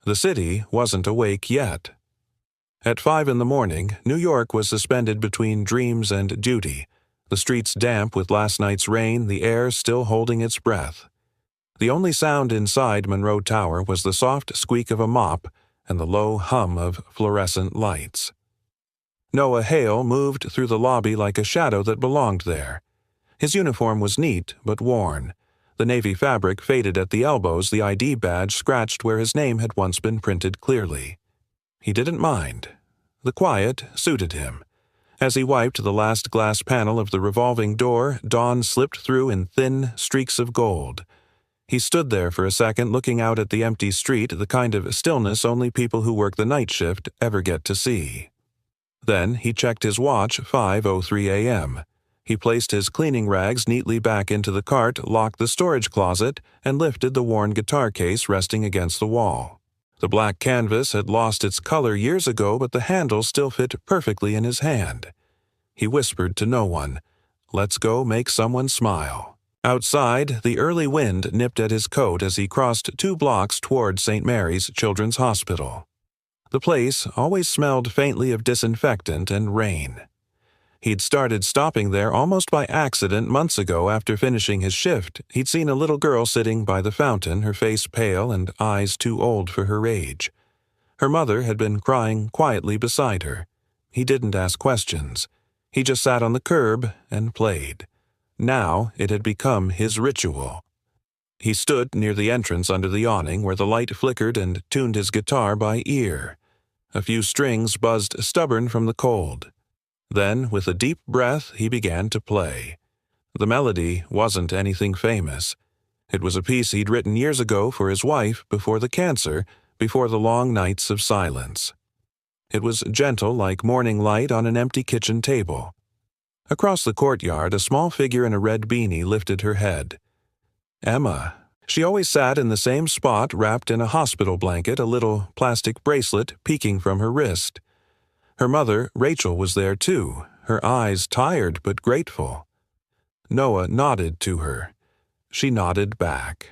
The city wasn't awake yet. At 5 in the morning, New York was suspended between dreams and duty, the streets damp with last night's rain, the air still holding its breath. The only sound inside Monroe Tower was the soft squeak of a mop and the low hum of fluorescent lights. Noah Hale moved through the lobby like a shadow that belonged there. His uniform was neat but worn. The navy fabric faded at the elbows, the ID badge scratched where his name had once been printed clearly. He didn't mind. The quiet suited him. As he wiped the last glass panel of the revolving door, dawn slipped through in thin streaks of gold. He stood there for a second looking out at the empty street, the kind of stillness only people who work the night shift ever get to see. Then he checked his watch, 5:03 a.m. He placed his cleaning rags neatly back into the cart, locked the storage closet, and lifted the worn guitar case resting against the wall. The black canvas had lost its color years ago, but the handle still fit perfectly in his hand. He whispered to no one, "Let's go make someone smile." Outside, the early wind nipped at his coat as he crossed 2 blocks toward St. Mary's Children's Hospital. The place always smelled faintly of disinfectant and rain. He'd started stopping there almost by accident months ago after finishing his shift. He'd seen a little girl sitting by the fountain, her face pale and eyes too old for her age. Her mother had been crying quietly beside her. He didn't ask questions. He just sat on the curb and played. Now it had become his ritual. He stood near the entrance under the awning where the light flickered and tuned his guitar by ear. A few strings buzzed stubborn from the cold. Then, with a deep breath, he began to play. The melody wasn't anything famous. It was a piece he'd written years ago for his wife before the cancer, before the long nights of silence. It was gentle like morning light on an empty kitchen table. Across the courtyard, a small figure in a red beanie lifted her head. Emma. She always sat in the same spot, wrapped in a hospital blanket, a little plastic bracelet peeking from her wrist. Her mother, Rachel, was there too, her eyes tired but grateful. Noah nodded to her. She nodded back.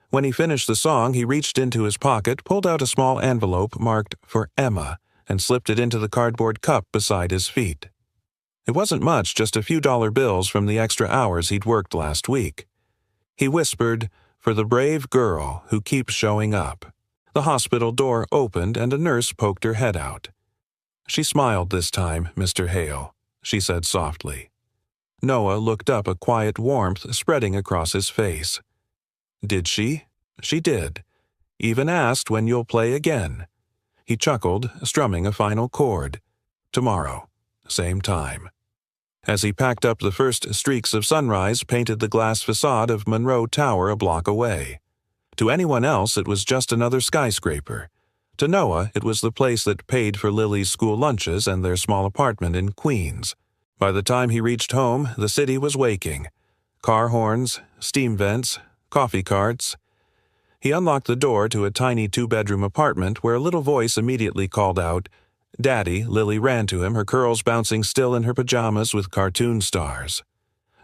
When he finished the song, he reached into his pocket, pulled out a small envelope marked for Emma, and slipped it into the cardboard cup beside his feet. It wasn't much, just a few dollar bills from the extra hours he'd worked last week. He whispered, "For the brave girl who keeps showing up." The hospital door opened and a nurse poked her head out. "She smiled this time, Mr. Hale," she said softly. Noah looked up, a quiet warmth spreading across his face. "Did she?" "She did. Even asked when you'll play again." He chuckled, strumming a final chord. "Tomorrow, same time." As he packed up, the first streaks of sunrise painted the glass facade of Monroe Tower a block away. To anyone else, it was just another skyscraper. To Noah, it was the place that paid for Lily's school lunches and their small apartment in Queens. By the time he reached home, the city was waking. Car horns, steam vents, coffee carts. He unlocked the door to a tiny 2-bedroom apartment where a little voice immediately called out, "Daddy." Lily ran to him, her curls bouncing still in her pajamas with cartoon stars.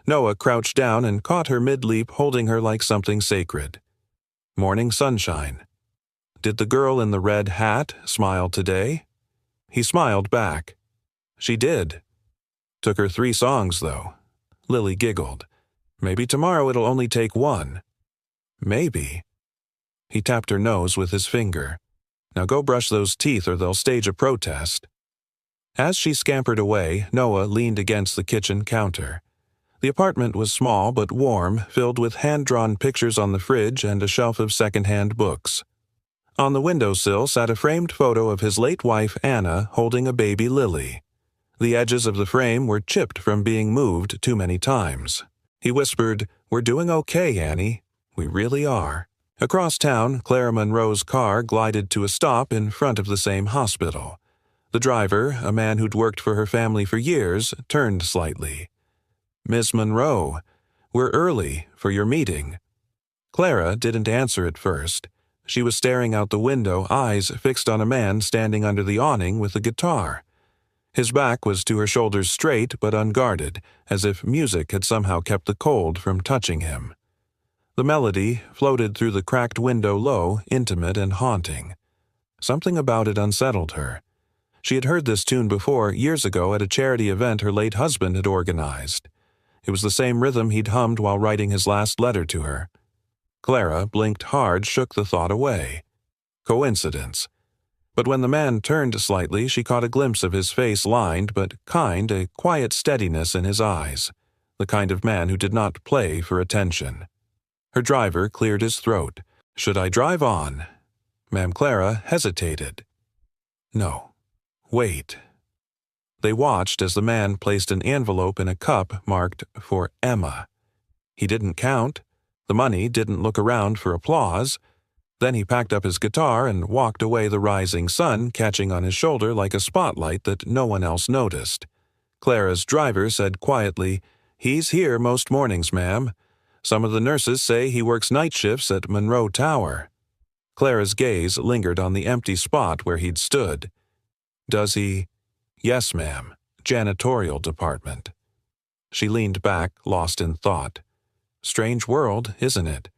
Noah crouched down and caught her mid-leap, holding her like something sacred. Morning sunshine. Did the girl in the red hat smile today? He smiled back. She did. Took her 3 songs, though. Lily giggled. Maybe tomorrow it'll only take 1. Maybe. He tapped her nose with his finger. Now go brush those teeth or they'll stage a protest. As she scampered away, Noah leaned against the kitchen counter. The apartment was small but warm, filled with hand-drawn pictures on the fridge and a shelf of second-hand books. On the windowsill sat a framed photo of his late wife Anna holding a baby Lily. The edges of the frame were chipped from being moved too many times. He whispered, "We're doing okay, Annie. We really are." Across town, Clara Monroe's car glided to a stop in front of the same hospital. The driver, a man who'd worked for her family for years, turned slightly. "Miss Monroe, we're early for your meeting." Clara didn't answer at first. She was staring out the window, eyes fixed on a man standing under the awning with a guitar. His back was to her shoulders, straight but unguarded, as if music had somehow kept the cold from touching him. The melody floated through the cracked window low, intimate and haunting. Something about it unsettled her. She had heard this tune before, years ago, at a charity event her late husband had organized. It was the same rhythm he'd hummed while writing his last letter to her. Clara blinked hard, shook the thought away. Coincidence. But when the man turned slightly, she caught a glimpse of his face, lined but kind, a quiet steadiness in his eyes, the kind of man who did not play for attention. Her driver cleared his throat. "Should I drive on?" Ma'am Clara hesitated. "No. Wait." They watched as the man placed an envelope in a cup marked for Emma. He didn't count. The money didn't look around for applause. Then he packed up his guitar and walked away, the rising sun catching on his shoulder like a spotlight that no one else noticed. Clara's driver said quietly, "He's here most mornings, ma'am. Some of the nurses say he works night shifts at Monroe Tower." Clara's gaze lingered on the empty spot where he'd stood. "Does he?" "Yes, ma'am. Janitorial department." She leaned back, lost in thought. Strange world, isn't it?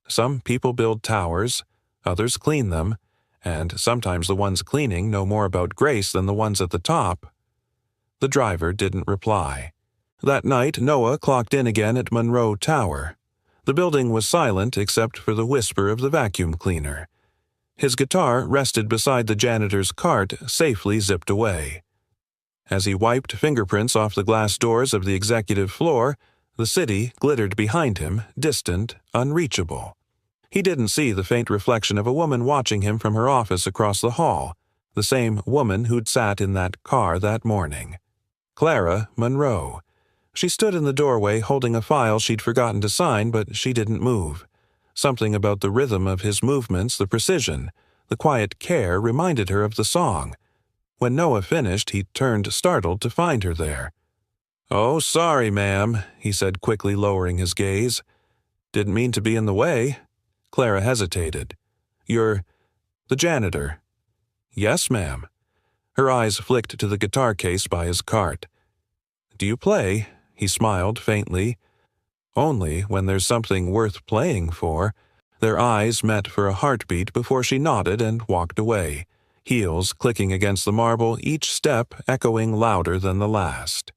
Some people build towers, others clean them, and sometimes the ones cleaning know more about grace than the ones at the top. The driver didn't reply. That night, Noah clocked in again at Monroe Tower. The building was silent except for the whisper of the vacuum cleaner. His guitar rested beside the janitor's cart, safely zipped away. As he wiped fingerprints off the glass doors of the executive floor, the city glittered behind him, distant, unreachable. He didn't see the faint reflection of a woman watching him from her office across the hall, the same woman who'd sat in that car that morning. Clara Monroe. She stood in the doorway holding a file she'd forgotten to sign, but she didn't move. Something about the rhythm of his movements, the precision, the quiet care reminded her of the song. When Noah finished, he turned startled to find her there. "Oh, sorry, ma'am," he said quickly, lowering his gaze. "Didn't mean to be in the way." Clara hesitated. "You're the janitor." "Yes, ma'am." Her eyes flicked to the guitar case by his cart. "Do you play?" He smiled faintly. "Only when there's something worth playing for." Their eyes met for a heartbeat before she nodded and walked away, heels clicking against the marble, each step echoing louder than the last.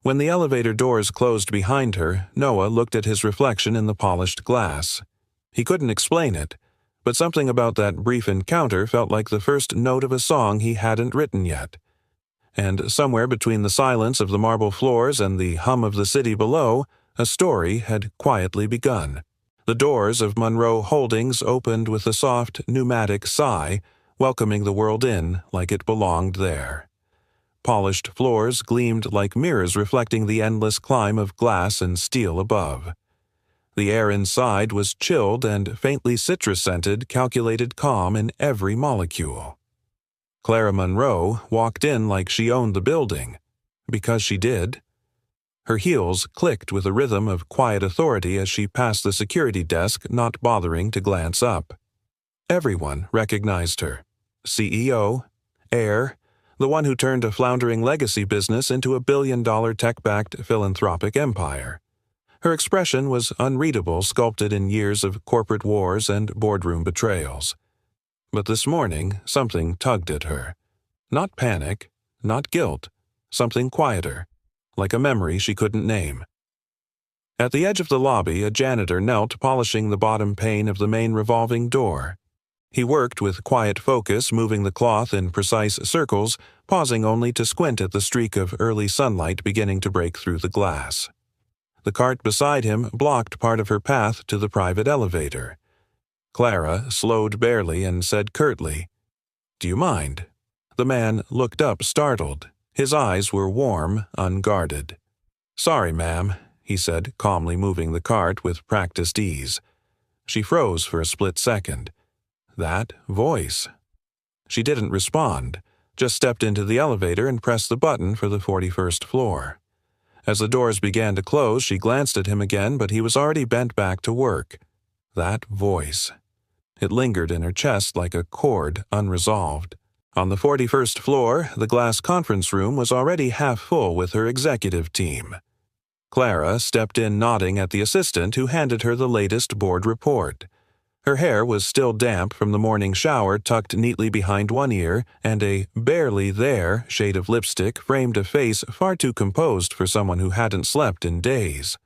When the elevator doors closed behind her, Noah looked at his reflection in the polished glass. He couldn't explain it, but something about that brief encounter felt like the first note of a song he hadn't written yet. And somewhere between the silence of the marble floors and the hum of the city below, a story had quietly begun. The doors of Monroe Holdings opened with a soft, pneumatic sigh, welcoming the world in like it belonged there. Polished floors gleamed like mirrors reflecting the endless climb of glass and steel above. The air inside was chilled and faintly citrus-scented, calculated calm in every molecule. Clara Monroe walked in like she owned the building, because she did. Her heels clicked with a rhythm of quiet authority as she passed the security desk, not bothering to glance up. Everyone recognized her. CEO, heir, the one who turned a floundering legacy business into a billion-dollar tech-backed philanthropic empire. Her expression was unreadable, sculpted in years of corporate wars and boardroom betrayals. But this morning, something tugged at her. Not panic, not guilt, something quieter, like a memory she couldn't name. At the edge of the lobby, a janitor knelt polishing the bottom pane of the main revolving door. He worked with quiet focus, moving the cloth in precise circles, pausing only to squint at the streak of early sunlight beginning to break through the glass. The cart beside him blocked part of her path to the private elevator. Clara slowed barely and said curtly, "Do you mind?" The man looked up, startled. His eyes were warm, unguarded. "Sorry, ma'am," he said, calmly moving the cart with practiced ease. She froze for a split second. That voice. She didn't respond, just stepped into the elevator and pressed the button for the 41st floor. As the doors began to close, she glanced at him again, but he was already bent back to work. That voice. It lingered in her chest like a chord unresolved. On the 41st floor, the glass conference room was already half full with her executive team. Clara stepped in nodding at the assistant who handed her the latest board report. Her hair was still damp from the morning shower, tucked neatly behind one ear, and a barely there shade of lipstick framed a face far too composed for someone who hadn't slept in days.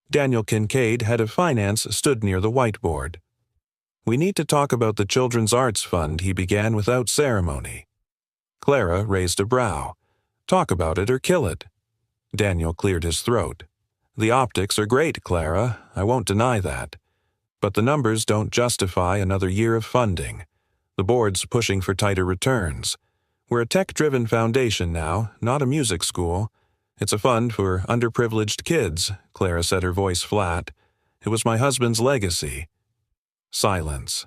Daniel Kincaid, head of finance, stood near the whiteboard. "We need to talk about the Children's Arts Fund," he began without ceremony. Clara raised a brow. "Talk about it or kill it." Daniel cleared his throat. "The optics are great, Clara. I won't deny that. But the numbers don't justify another year of funding. The board's pushing for tighter returns. We're a tech-driven foundation now, not a music school. It's a fund for underprivileged kids," Clara said, her voice flat. "It was my husband's legacy." Silence.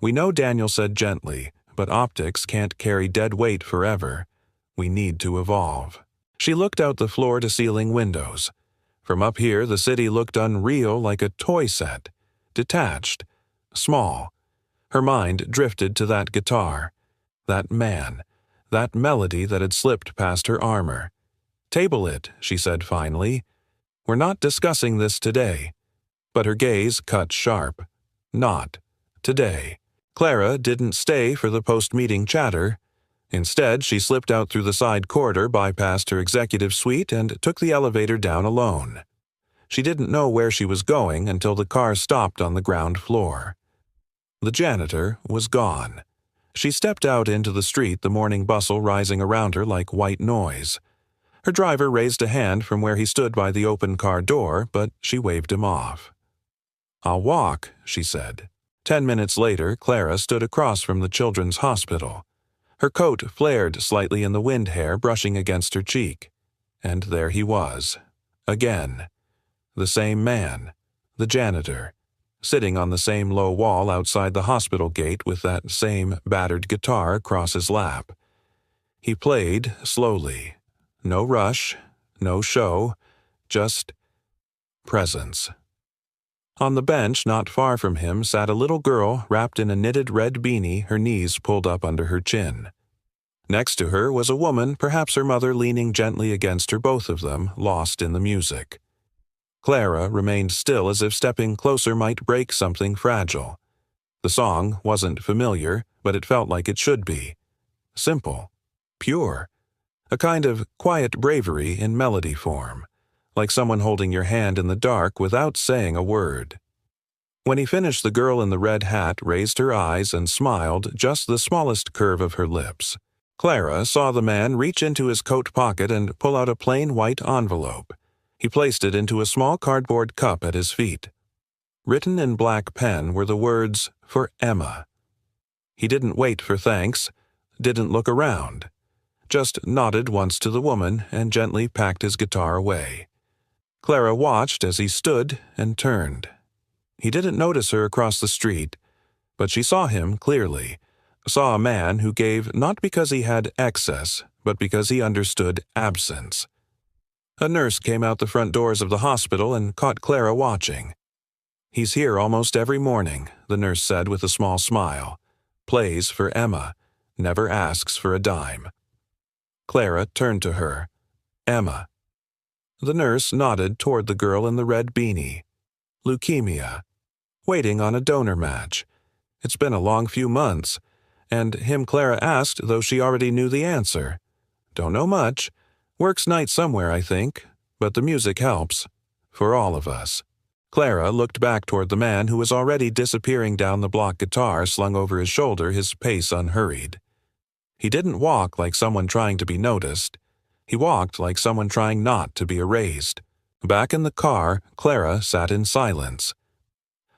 "We know," Daniel said gently, "but optics can't carry dead weight forever. We need to evolve." She looked out the floor-to-ceiling windows. From up here, the city looked unreal, like a toy set. Detached, small. Her mind drifted to that guitar, that man, that melody that had slipped past her armor. "Table it," she said finally. "We're not discussing this today." But her gaze cut sharp. Not today. Clara didn't stay for the post-meeting chatter. Instead, she slipped out through the side corridor, bypassed her executive suite, and took the elevator down alone. She didn't know where she was going until the car stopped on the ground floor. The janitor was gone. She stepped out into the street, the morning bustle rising around her like white noise. Her driver raised a hand from where he stood by the open car door, but she waved him off. "I'll walk," she said. 10 minutes later, Clara stood across from the children's hospital. Her coat flared slightly in the wind hair brushing against her cheek. And there he was. Again. The same man, the janitor, sitting on the same low wall outside the hospital gate with that same battered guitar across his lap. He played slowly. No rush, no show, just presence. On the bench not far from him sat a little girl wrapped in a knitted red beanie, her knees pulled up under her chin. Next to her was a woman, perhaps her mother, leaning gently against her, both of them lost in the music. Clara remained still, as if stepping closer might break something fragile. The song wasn't familiar, but it felt like it should be. Simple. Pure. A kind of quiet bravery in melody form, like someone holding your hand in the dark without saying a word. When he finished, the girl in the red hat raised her eyes and smiled, just the smallest curve of her lips. Clara saw the man reach into his coat pocket and pull out a plain white envelope. He placed it into a small cardboard cup at his feet. Written in black pen were the words, "For Emma." He didn't wait for thanks, didn't look around. Just nodded once to the woman and gently packed his guitar away. Clara watched as he stood and turned. He didn't notice her across the street, but she saw him clearly, saw a man who gave not because he had excess, but because he understood absence. A nurse came out the front doors of the hospital and caught Clara watching. "He's here almost every morning," the nurse said with a small smile. "Plays for Emma, never asks for a dime." Clara turned to her. "Emma." The nurse nodded toward the girl in the red beanie. "Leukemia. Waiting on a donor match. It's been a long few months." And him Clara asked, though she already knew the answer. "Don't know much. Works nights somewhere, I think. But the music helps. For all of us." Clara looked back toward the man who was already disappearing down the block guitar slung over his shoulder, his pace unhurried. He didn't walk like someone trying to be noticed. He walked like someone trying not to be erased. Back in the car, Clara sat in silence.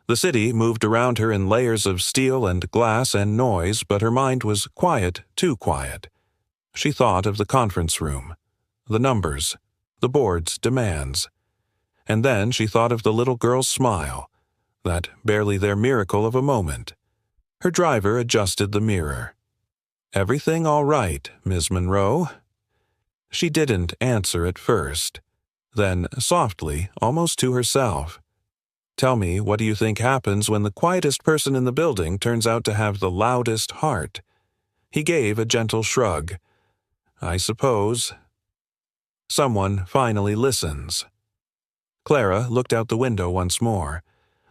The city moved around her in layers of steel and glass and noise, but her mind was quiet, too quiet. She thought of the conference room, the numbers, the board's demands. And then she thought of the little girl's smile, that barely there miracle of a moment. Her driver adjusted the mirror. "Everything all right, Ms. Monroe?" She didn't answer at first. Then, softly, almost to herself, "Tell me, what do you think happens when the quietest person in the building turns out to have the loudest heart?" He gave a gentle shrug. "I suppose. Someone finally listens." Clara looked out the window once more.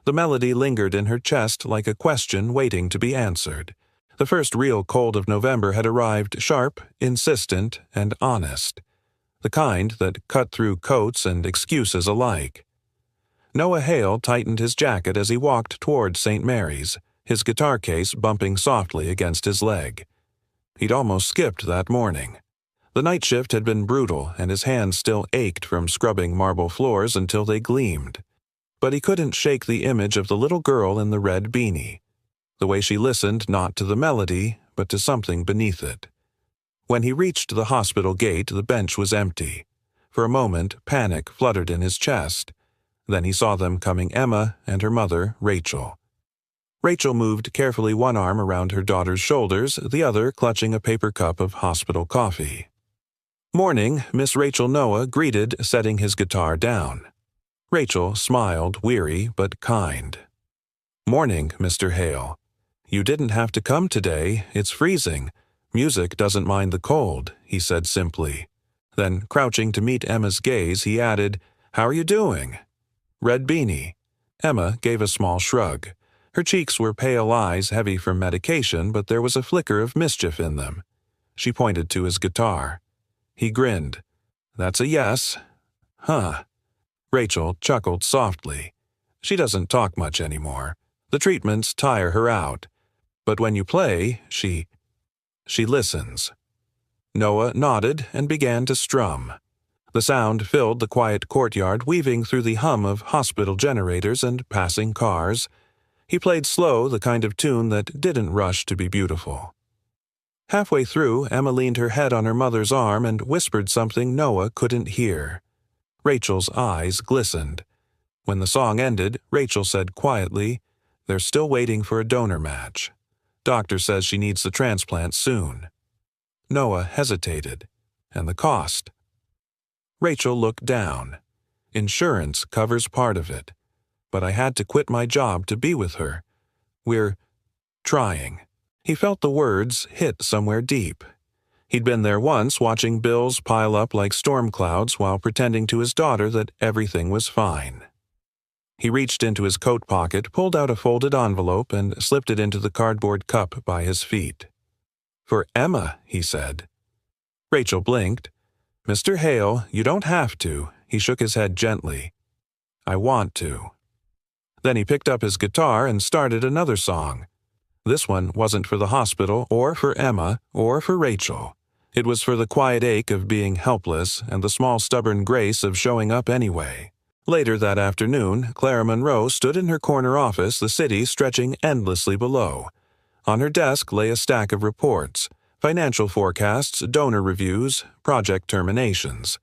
The melody lingered in her chest like a question waiting to be answered. The first real cold of November had arrived, sharp, insistent, and honest. The kind that cut through coats and excuses alike. Noah Hale tightened his jacket as he walked toward St. Mary's, his guitar case bumping softly against his leg. He'd almost skipped that morning. The night shift had been brutal, and his hands still ached from scrubbing marble floors until they gleamed. But he couldn't shake the image of the little girl in the red beanie, the way she listened not to the melody, but to something beneath it. When he reached the hospital gate, the bench was empty. For a moment, panic fluttered in his chest. Then he saw them coming, Emma and her mother, Rachel. Rachel moved carefully, one arm around her daughter's shoulders, the other clutching a paper cup of hospital coffee. "Morning," Miss Rachel Noah greeted, setting his guitar down. Rachel smiled, weary but kind. "Morning, Mr. Hale. You didn't have to come today. It's freezing. Music doesn't mind the cold," he said simply. Then, crouching to meet Emma's gaze, he added, "How are you doing?" "Red beanie." Emma gave a small shrug. Her cheeks were pale, eyes heavy from medication, but there was a flicker of mischief in them. She pointed to his guitar. He grinned. "That's a yes." "Huh." Rachel chuckled softly. She doesn't talk much anymore. The treatments tire her out. But when you play, she listens. Noah nodded and began to strum. The sound filled the quiet courtyard, weaving through the hum of hospital generators and passing cars. He played slow, the kind of tune that didn't rush to be beautiful. Halfway through, Emma leaned her head on her mother's arm and whispered something Noah couldn't hear. Rachel's eyes glistened. When the song ended, Rachel said quietly, "They're still waiting for a donor match. Doctor says she needs the transplant soon." Noah hesitated. "And the cost?" Rachel looked down. "Insurance covers part of it. But I had to quit my job to be with her. We're trying." He felt the words hit somewhere deep. He'd been there once, watching bills pile up like storm clouds while pretending to his daughter that everything was fine. He reached into his coat pocket, pulled out a folded envelope, and slipped it into the cardboard cup by his feet. "For Emma," he said. Rachel blinked. "Mr. Hale, you don't have to." He shook his head gently. "I want to." Then he picked up his guitar and started another song. This one wasn't for the hospital, or for Emma, or for Rachel. It was for the quiet ache of being helpless and the small stubborn grace of showing up anyway. Later that afternoon, Clara Monroe stood in her corner office, the city stretching endlessly below. On her desk lay a stack of reports, financial forecasts, donor reviews, project terminations.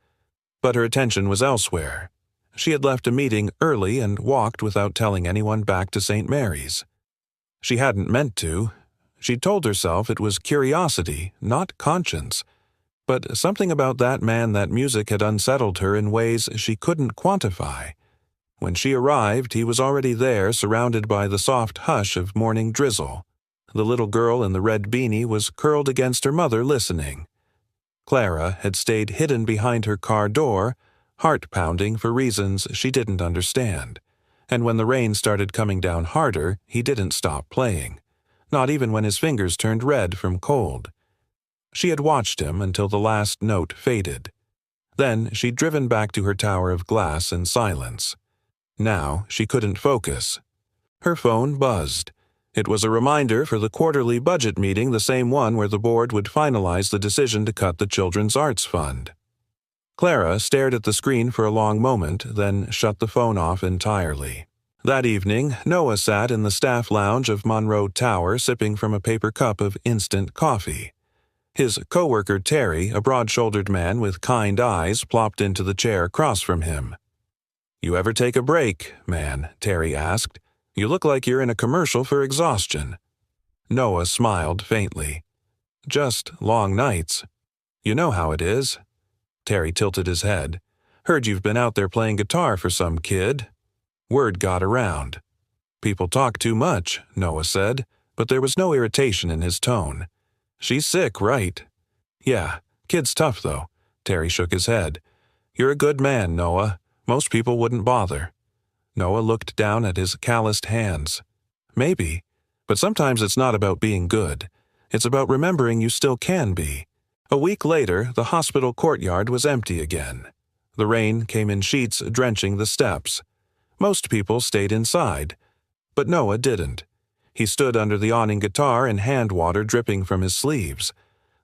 But her attention was elsewhere. She had left a meeting early and walked without telling anyone back to St. Mary's. She hadn't meant to. She'd told herself it was curiosity, not conscience. But something about that man, that music, had unsettled her in ways she couldn't quantify. When she arrived, he was already there, surrounded by the soft hush of morning drizzle. The little girl in the red beanie was curled against her mother, listening. Clara had stayed hidden behind her car door, heart-pounding for reasons she didn't understand. And when the rain started coming down harder, he didn't stop playing, not even when his fingers turned red from cold. She had watched him until the last note faded. Then she'd driven back to her tower of glass in silence. Now she couldn't focus. Her phone buzzed. It was a reminder for the quarterly budget meeting, the same one where the board would finalize the decision to cut the Children's Arts Fund. Clara stared at the screen for a long moment, then shut the phone off entirely. That evening, Noah sat in the staff lounge of Monroe Tower, sipping from a paper cup of instant coffee. His coworker Terry, a broad-shouldered man with kind eyes, plopped into the chair across from him. "You ever take a break, man?" Terry asked. "You look like you're in a commercial for exhaustion." Noah smiled faintly. "Just long nights. You know how it is." Terry tilted his head. "Heard you've been out there playing guitar for some kid." Word got around. "People talk too much," Noah said, but there was no irritation in his tone. "She's sick, right?" "Yeah, kid's tough, though." Terry shook his head. "You're a good man, Noah. Most people wouldn't bother." Noah looked down at his calloused hands. Maybe, but sometimes it's not about being good. It's about remembering you still can be. A week later, the hospital courtyard was empty again. The rain came in sheets drenching the steps. Most people stayed inside, but Noah didn't. He stood under the awning guitar and hand water dripping from his sleeves.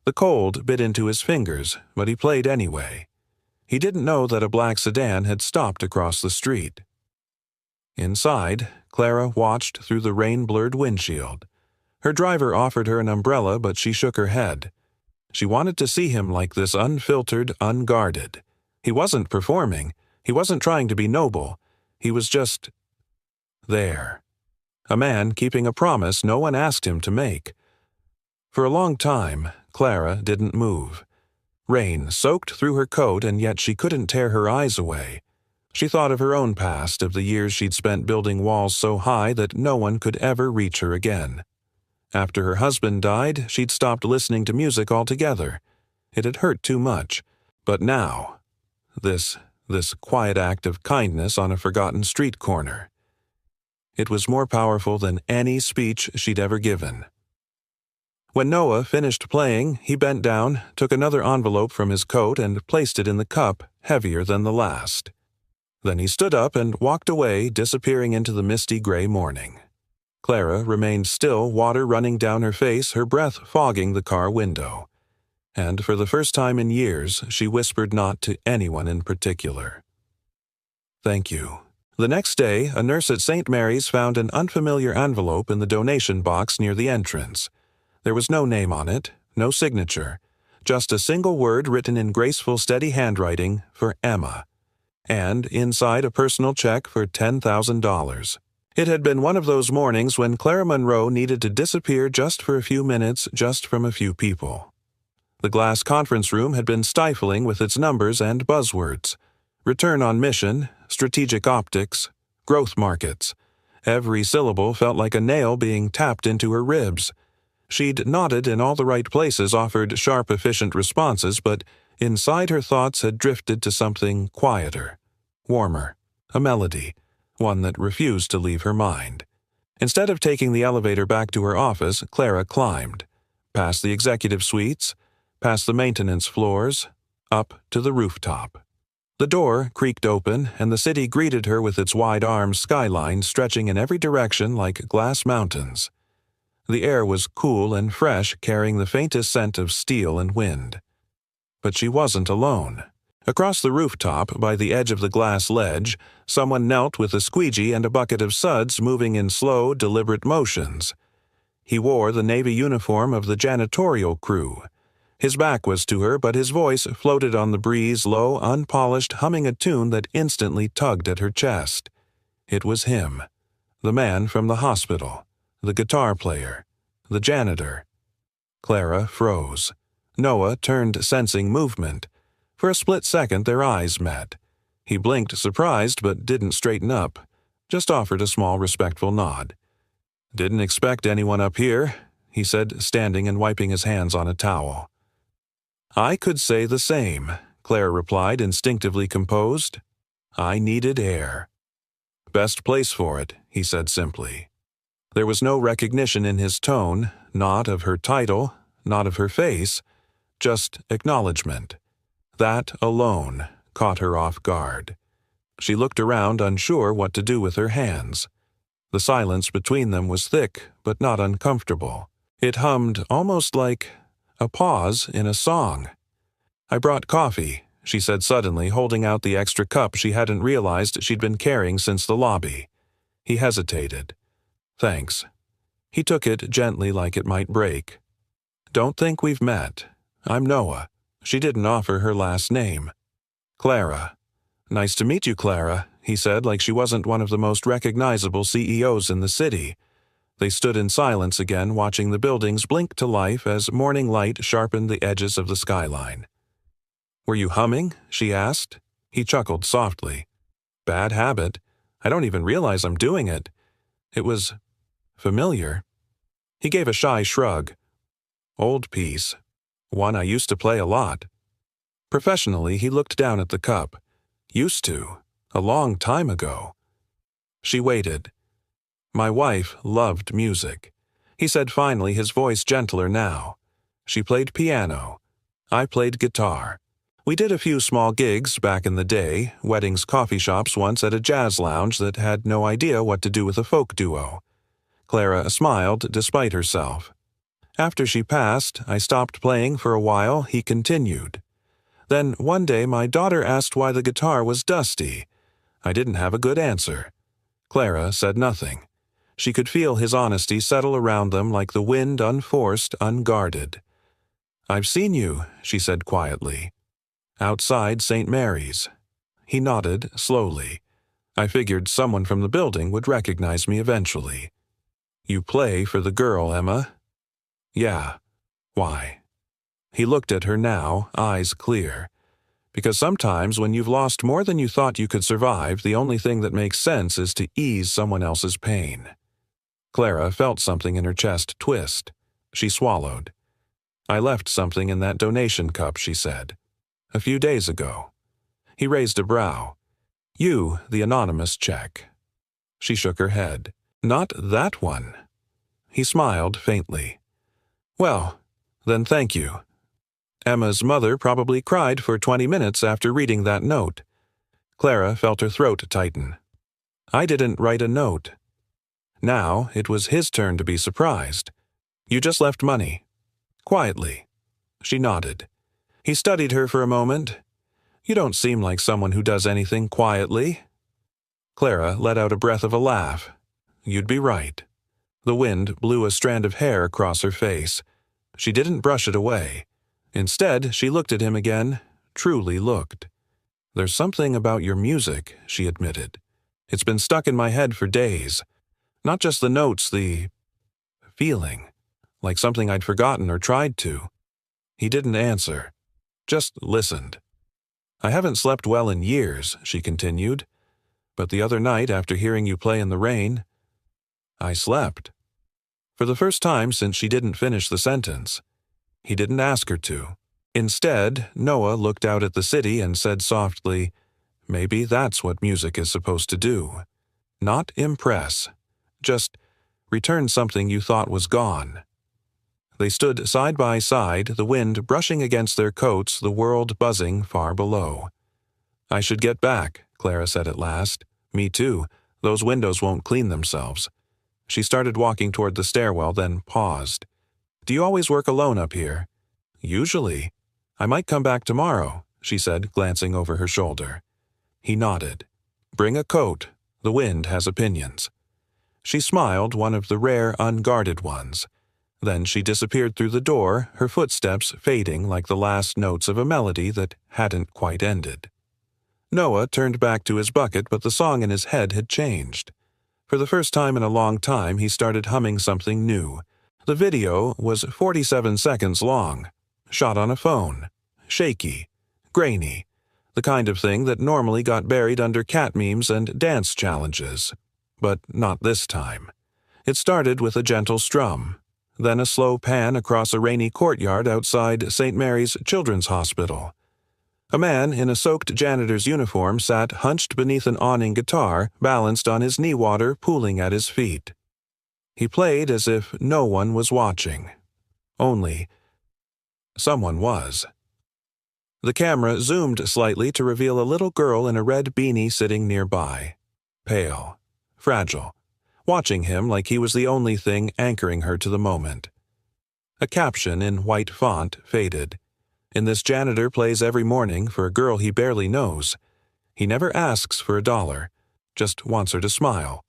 The cold bit into his fingers, but he played anyway. He didn't know that a black sedan had stopped across the street. Inside, Clara watched through the rain-blurred windshield. Her driver offered her an umbrella, but she shook her head. She wanted to see him like this, unfiltered, unguarded. He wasn't performing. He wasn't trying to be noble. He was just there. A man keeping a promise no one asked him to make. For a long time, Clara didn't move. Rain soaked through her coat, and yet she couldn't tear her eyes away. She thought of her own past, of the years she'd spent building walls so high that no one could ever reach her again. After her husband died, she'd stopped listening to music altogether. It had hurt too much. But now, this quiet act of kindness on a forgotten street corner. It was more powerful than any speech she'd ever given. When Noah finished playing, he bent down, took another envelope from his coat, and placed it in the cup, heavier than the last. Then he stood up and walked away, disappearing into the misty gray morning. Clara remained still, water running down her face, her breath fogging the car window. And for the first time in years, she whispered not to anyone in particular. "Thank you." The next day, a nurse at St. Mary's found an unfamiliar envelope in the donation box near the entrance. There was no name on it, no signature, just a single word written in graceful, steady handwriting for Emma, and inside a personal check for $10,000. It had been one of those mornings when Clara Monroe needed to disappear just for a few minutes, just from a few people. The glass conference room had been stifling with its numbers and buzzwords. Return on mission, strategic optics, growth markets. Every syllable felt like a nail being tapped into her ribs. She'd nodded in all the right places, offered sharp, efficient responses, but inside her thoughts had drifted to something quieter, warmer, a melody, one that refused to leave her mind. Instead of taking the elevator back to her office, Clara climbed, past the executive suites, past the maintenance floors, up to the rooftop. The door creaked open, and the city greeted her with its wide-armed skyline stretching in every direction like glass mountains. The air was cool and fresh, carrying the faintest scent of steel and wind. But she wasn't alone. Across the rooftop, by the edge of the glass ledge, someone knelt with a squeegee and a bucket of suds moving in slow, deliberate motions. He wore the navy uniform of the janitorial crew. His back was to her, but his voice floated on the breeze, low, unpolished, humming a tune that instantly tugged at her chest. It was him, the man from the hospital, the guitar player, the janitor. Clara froze. Noah turned, sensing movement. For a split second, their eyes met. He blinked, surprised, but didn't straighten up, just offered a small, respectful nod. "Didn't expect anyone up here," he said, standing and wiping his hands on a towel. "I could say the same," Claire replied, instinctively composed. "I needed air." "Best place for it," he said simply. There was no recognition in his tone, not of her title, not of her face, just acknowledgement. That alone caught her off guard. She looked around, unsure what to do with her hands. The silence between them was thick, but not uncomfortable. It hummed almost like a pause in a song. "I brought coffee," she said suddenly, holding out the extra cup she hadn't realized she'd been carrying since the lobby. He hesitated. "Thanks." He took it gently, like it might break. "Don't think we've met. I'm Noah." She didn't offer her last name. "Clara." "Nice to meet you, Clara," he said, like she wasn't one of the most recognizable CEOs in the city. They stood in silence again, watching the buildings blink to life as morning light sharpened the edges of the skyline. "Were you humming?" she asked. He chuckled softly. "Bad habit. I don't even realize I'm doing it. It was familiar." He gave a shy shrug. "Old piece. One I used to play a lot." Professionally, he looked down at the cup. Used to. A long time ago. She waited. My wife loved music. He said finally, his voice gentler now. She played piano. I played guitar. We did a few small gigs back in the day, weddings, coffee shops, once at a jazz lounge that had no idea what to do with a folk duo. Clara smiled despite herself. After she passed, I stopped playing for a while, he continued. Then one day my daughter asked why the guitar was dusty. I didn't have a good answer. Clara said nothing. She could feel his honesty settle around them like the wind, unforced, unguarded. "I've seen you," she said quietly. "Outside St. Mary's." He nodded slowly. I figured someone from the building would recognize me eventually. "You play for the girl, Emma?" "Yeah." "Why?" He looked at her now, eyes clear. "Because sometimes when you've lost more than you thought you could survive, the only thing that makes sense is to ease someone else's pain." Clara felt something in her chest twist. She swallowed. "I left something in that donation cup," she said. "A few days ago." He raised a brow. "You, the anonymous check." She shook her head. "Not that one." He smiled faintly. "Well, then thank you." Emma's mother probably cried for 20 minutes after reading that note. Clara felt her throat tighten. "I didn't write a note." Now it was his turn to be surprised. "You just left money." Quietly. She nodded. He studied her for a moment. "You don't seem like someone who does anything quietly." Clara let out a breath of a laugh. "You'd be right." The wind blew a strand of hair across her face. She didn't brush it away. Instead, she looked at him again, truly looked. "There's something about your music," she admitted. "It's been stuck in my head for days. Not just the notes, the feeling, like something I'd forgotten or tried to." He didn't answer, just listened. "I haven't slept well in years," she continued. "But the other night, after hearing you play in the rain, I slept." For the first time since she didn't finish the sentence. He didn't ask her to. Instead, Noah looked out at the city and said softly, "Maybe that's what music is supposed to do. Not impress. Just return something you thought was gone." They stood side by side, the wind brushing against their coats, the world buzzing far below. "I should get back," Clara said at last. "Me too. Those windows won't clean themselves." She started walking toward the stairwell, then paused. "Do you always work alone up here?" "Usually. I might come back tomorrow," she said, glancing over her shoulder. He nodded. "Bring a coat. The wind has opinions." She smiled, one of the rare, unguarded ones. Then she disappeared through the door, her footsteps fading like the last notes of a melody that hadn't quite ended. Noah turned back to his bucket, but the song in his head had changed. For the first time in a long time, he started humming something new. The video was 47 seconds long, shot on a phone, shaky, grainy, the kind of thing that normally got buried under cat memes and dance challenges. But not this time. It started with a gentle strum, then a slow pan across a rainy courtyard outside St. Mary's Children's Hospital. A man in a soaked janitor's uniform sat hunched beneath an awning guitar, balanced on his knee water pooling at his feet. He played as if no one was watching. Only someone was. The camera zoomed slightly to reveal a little girl in a red beanie sitting nearby, pale, fragile, watching him like he was the only thing anchoring her to the moment. A caption in white font faded. "In this janitor plays every morning for a girl he barely knows. He never asks for $1, just wants her to smile."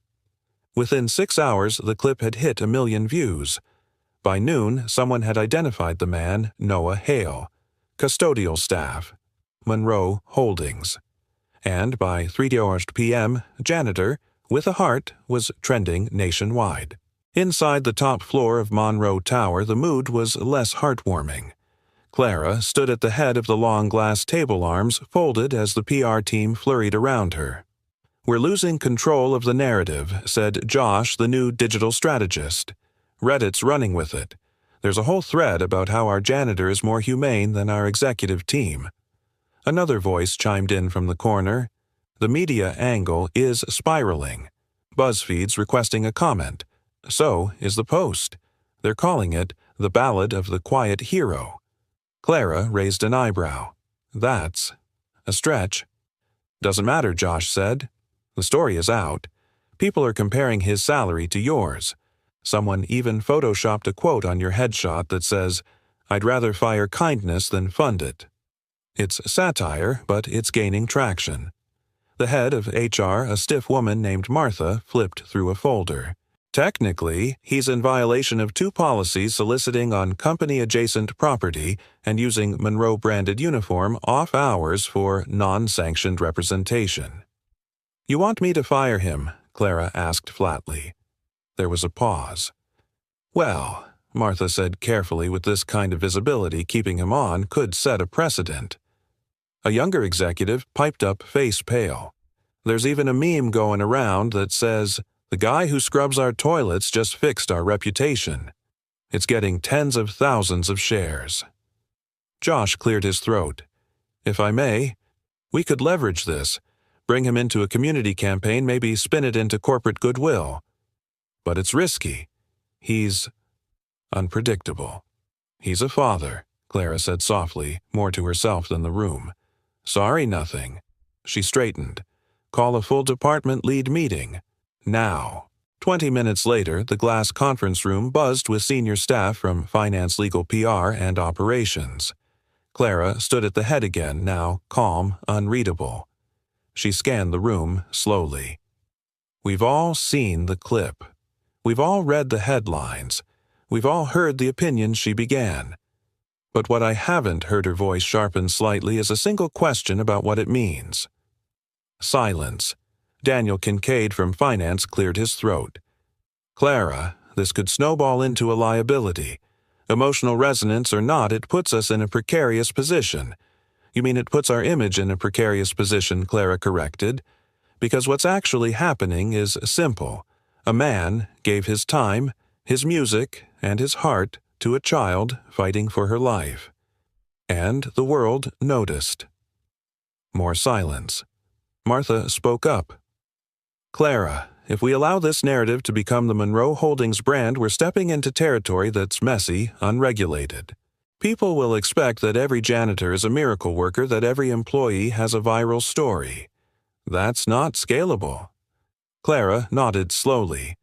Within 6 hours, the clip had hit 1 million views. By noon, someone had identified the man, Noah Hale, custodial staff, Monroe Holdings. And by 3:00 p.m., Janitor, with a heart, was trending nationwide. Inside the top floor of Monroe Tower, the mood was less heartwarming. Clara stood at the head of the long glass table, arms folded as the PR team flurried around her. "We're losing control of the narrative," said Josh, the new digital strategist. "Reddit's running with it. There's a whole thread about how our janitor is more humane than our executive team." Another voice chimed in from the corner. "The media angle is spiraling. BuzzFeed's requesting a comment. So is the Post. They're calling it The Ballad of the Quiet Hero. Clara raised an eyebrow. That's a stretch. Doesn't matter, Josh said. The story is out. People are comparing his salary to yours. Someone even photoshopped a quote on your headshot that says, "I'd rather fire kindness than fund it." It's satire, but it's gaining traction. The head of HR, a stiff woman named Martha, flipped through a folder. Technically, he's in violation of 2 policies soliciting on company-adjacent property and using Monroe-branded uniform off hours for non-sanctioned representation. "You want me to fire him?" Clara asked flatly. There was a pause. "Well," Martha said carefully, with this kind of visibility, keeping him on could set a precedent. A younger executive piped up, face pale. "There's even a meme going around that says, 'The guy who scrubs our toilets just fixed our reputation.' It's getting tens of thousands of shares." Josh cleared his throat. "If I may, we could leverage this, bring him into a community campaign, maybe spin it into corporate goodwill. But it's risky. He's unpredictable." "He's a father," Clara said softly, more to herself than the room. "Sorry, nothing." She straightened. "Call a full department lead meeting. Now." 20 minutes later, the glass conference room buzzed with senior staff from finance, legal, PR, and operations. Clara stood at the head again, now calm, unreadable. She scanned the room slowly. "We've all seen the clip. We've all read the headlines. We've all heard the opinions she began. But what I haven't heard," her voice sharpened slightly, "is a single question about what it means." Silence. Daniel Kincaid from finance cleared his throat. "Clara, this could snowball into a liability. Emotional resonance or not, it puts us in a precarious position." "You mean it puts our image in a precarious position," Clara corrected. "Because what's actually happening is simple. A man gave his time, his music, and his heart to a child fighting for her life. And the world noticed." More silence. Martha spoke up. "Clara, if we allow this narrative to become the Monroe Holdings brand, we're stepping into territory that's messy, unregulated. People will expect that every janitor is a miracle worker, that every employee has a viral story. That's not scalable." Clara nodded slowly.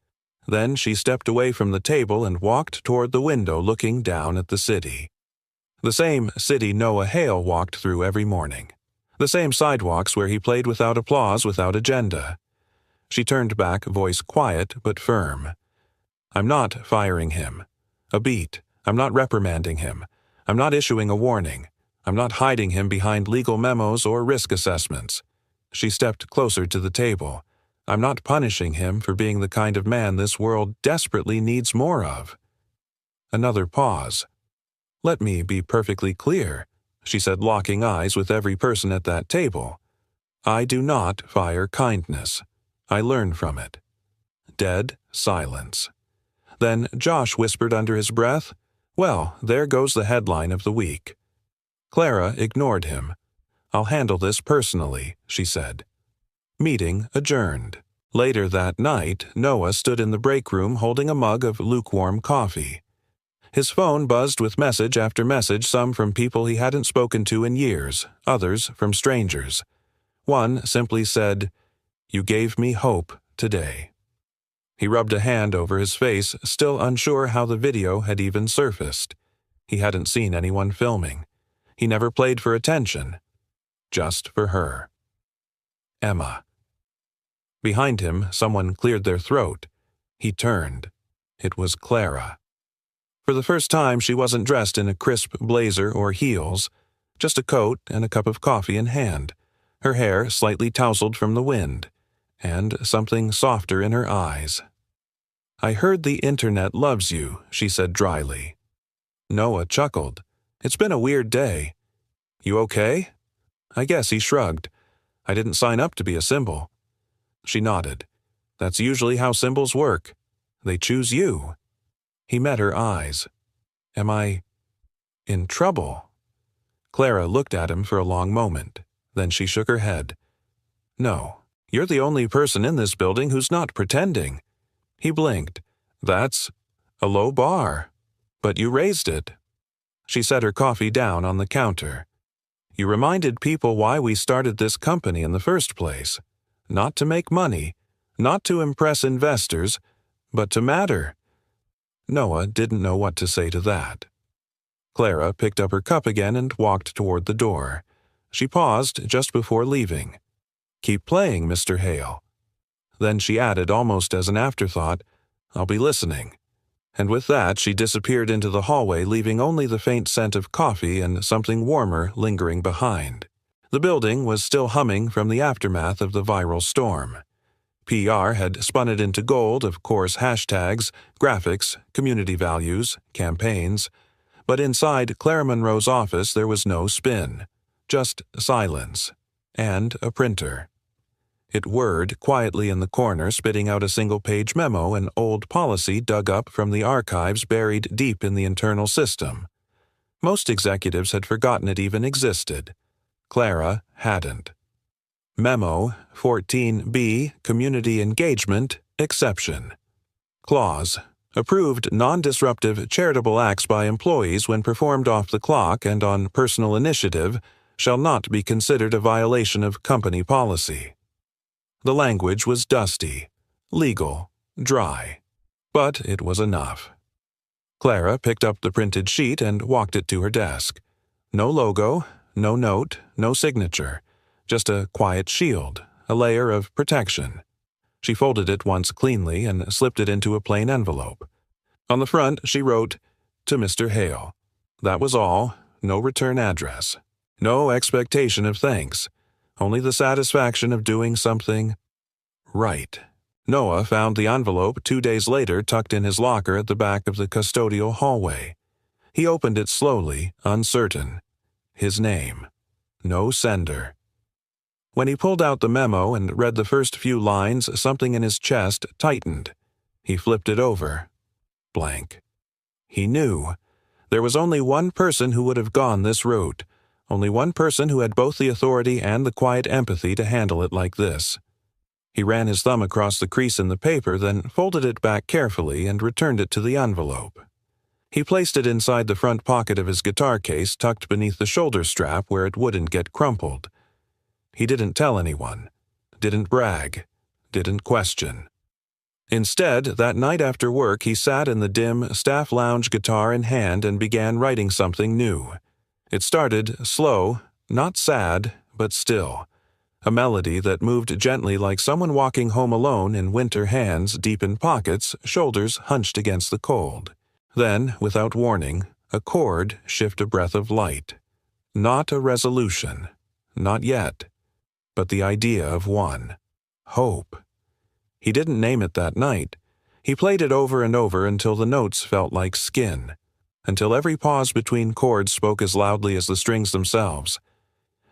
Then she stepped away from the table and walked toward the window, looking down at the city. The same city Noah Hale walked through every morning. The same sidewalks where he played without applause, without agenda. She turned back, voice quiet but firm. "I'm not firing him. A beat. I'm not reprimanding him. I'm not issuing a warning. I'm not hiding him behind legal memos or risk assessments." She stepped closer to the table. "I'm not punishing him for being the kind of man this world desperately needs more of." Another pause. "Let me be perfectly clear," she said, locking eyes with every person at that table. "I do not fire kindness. I learn from it." Dead silence. Then Josh whispered under his breath, "Well, there goes the headline of the week." Clara ignored him. "I'll handle this personally," she said. Meeting adjourned. Later that night, Noah stood in the break room holding a mug of lukewarm coffee. His phone buzzed with message after message, some from people he hadn't spoken to in years, others from strangers. One simply said, "You gave me hope today." He rubbed a hand over his face, still unsure how the video had even surfaced. He hadn't seen anyone filming. He never played for attention. Just for her. Emma. Behind him, someone cleared their throat. He turned. It was Clara. For the first time, she wasn't dressed in a crisp blazer or heels, just a coat and a cup of coffee in hand, her hair slightly tousled from the wind, and something softer in her eyes. "I heard the internet loves you," she said dryly. Noah chuckled. "It's been a weird day." "You okay?" I guess he shrugged. "I didn't sign up to be a symbol." She nodded. "That's usually how symbols work. They choose you." He met her eyes. "Am I in trouble?" Clara looked at him for a long moment. Then she shook her head. "No, You're the only person in this building who's not pretending." He blinked. "That's a low bar. But you raised it." She set her coffee down on the counter. "You reminded people why we started this company in the first place. Not to make money, not to impress investors, but to matter." Noah didn't know what to say to that. Clara picked up her cup again and walked toward the door. She paused just before leaving. "Keep playing, Mr. Hale." Then she added almost as an afterthought, "I'll be listening." And with that she disappeared into the hallway, leaving only the faint scent of coffee and something warmer lingering behind. The building was still humming from the aftermath of the viral storm. PR had spun it into gold of course hashtags, graphics, community values, campaigns. But inside Clara Monroe's office there was no spin, just silence, and a printer. It whirred quietly in the corner, spitting out a single-page memo, an old policy dug up from the archives buried deep in the internal system. Most executives had forgotten it even existed. Clara hadn't. Memo 14B, Community Engagement, Exception. Clause: Approved non-disruptive charitable acts by employees when performed off the clock and on personal initiative shall not be considered a violation of company policy. The language was dusty, legal, dry, but it was enough. Clara picked up the printed sheet and walked it to her desk. No logo, no note, no signature, just a quiet shield, a layer of protection. She folded it once cleanly and slipped it into a plain envelope. On the front she wrote, "To Mr. Hale." That was all, no return address. No expectation of thanks, only the satisfaction of doing something right. Noah found the envelope 2 days later tucked in his locker at the back of the custodial hallway. He opened it slowly, uncertain. His name. No sender. When he pulled out the memo and read the first few lines, something in his chest tightened. He flipped it over. Blank. He knew. There was only one person who would have gone this route. Only one person who had both the authority and the quiet empathy to handle it like this. He ran his thumb across the crease in the paper, then folded it back carefully and returned it to the envelope. He placed it inside the front pocket of his guitar case, tucked beneath the shoulder strap where it wouldn't get crumpled. He didn't tell anyone, didn't brag, didn't question. Instead, that night after work he sat in the dim staff lounge, guitar in hand, and began writing something new. It started slow, not sad, but still. A melody that moved gently like someone walking home alone in winter, hands deep in pockets, shoulders hunched against the cold. Then, without warning, a chord shift a breath of light. Not a resolution. Not yet. But the idea of one. Hope. He didn't name it that night. He played it over and over until the notes felt like skin. Until every pause between chords spoke as loudly as the strings themselves.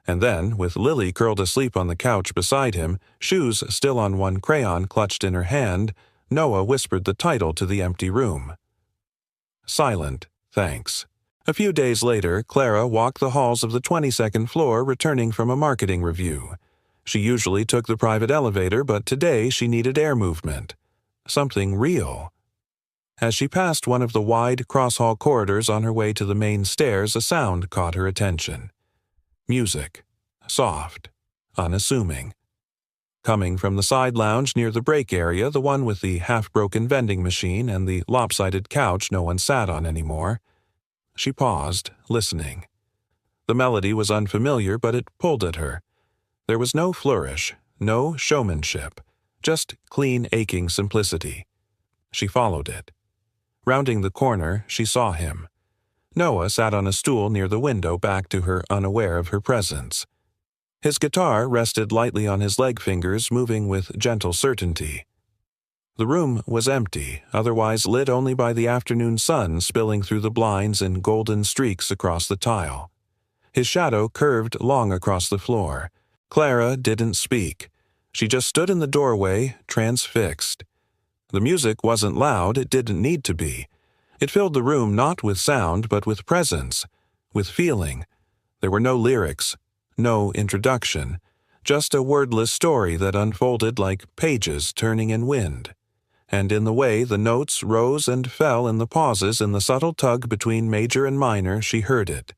And then, with Lily curled asleep on the couch beside him, shoes still on one crayon clutched in her hand, Noah whispered the title to the empty room. Silent, thanks. A few days later, Clara walked the halls of the 22nd floor returning from a marketing review. She usually took the private elevator, but today she needed air movement. Something real. As she passed one of the wide cross-hall corridors on her way to the main stairs, a sound caught her attention. Music. Soft. Unassuming. Coming from the side lounge near the break area, the one with the half-broken vending machine and the lopsided couch no one sat on anymore. She paused, listening. The melody was unfamiliar, but it pulled at her. There was no flourish, no showmanship, just clean, aching simplicity. She followed it. Rounding the corner, she saw him. Noah sat on a stool near the window, back to her, unaware of her presence. His guitar rested lightly on his leg fingers, moving with gentle certainty. The room was empty, otherwise lit only by the afternoon sun spilling through the blinds in golden streaks across the tile. His shadow curved long across the floor. Clara didn't speak. She just stood in the doorway, transfixed. The music wasn't loud, it didn't need to be. It filled the room not with sound, but with presence, with feeling. There were no lyrics, no introduction, just a wordless story that unfolded like pages turning in wind. And in the way the notes rose and fell in the pauses in the subtle tug between major and minor, she heard it.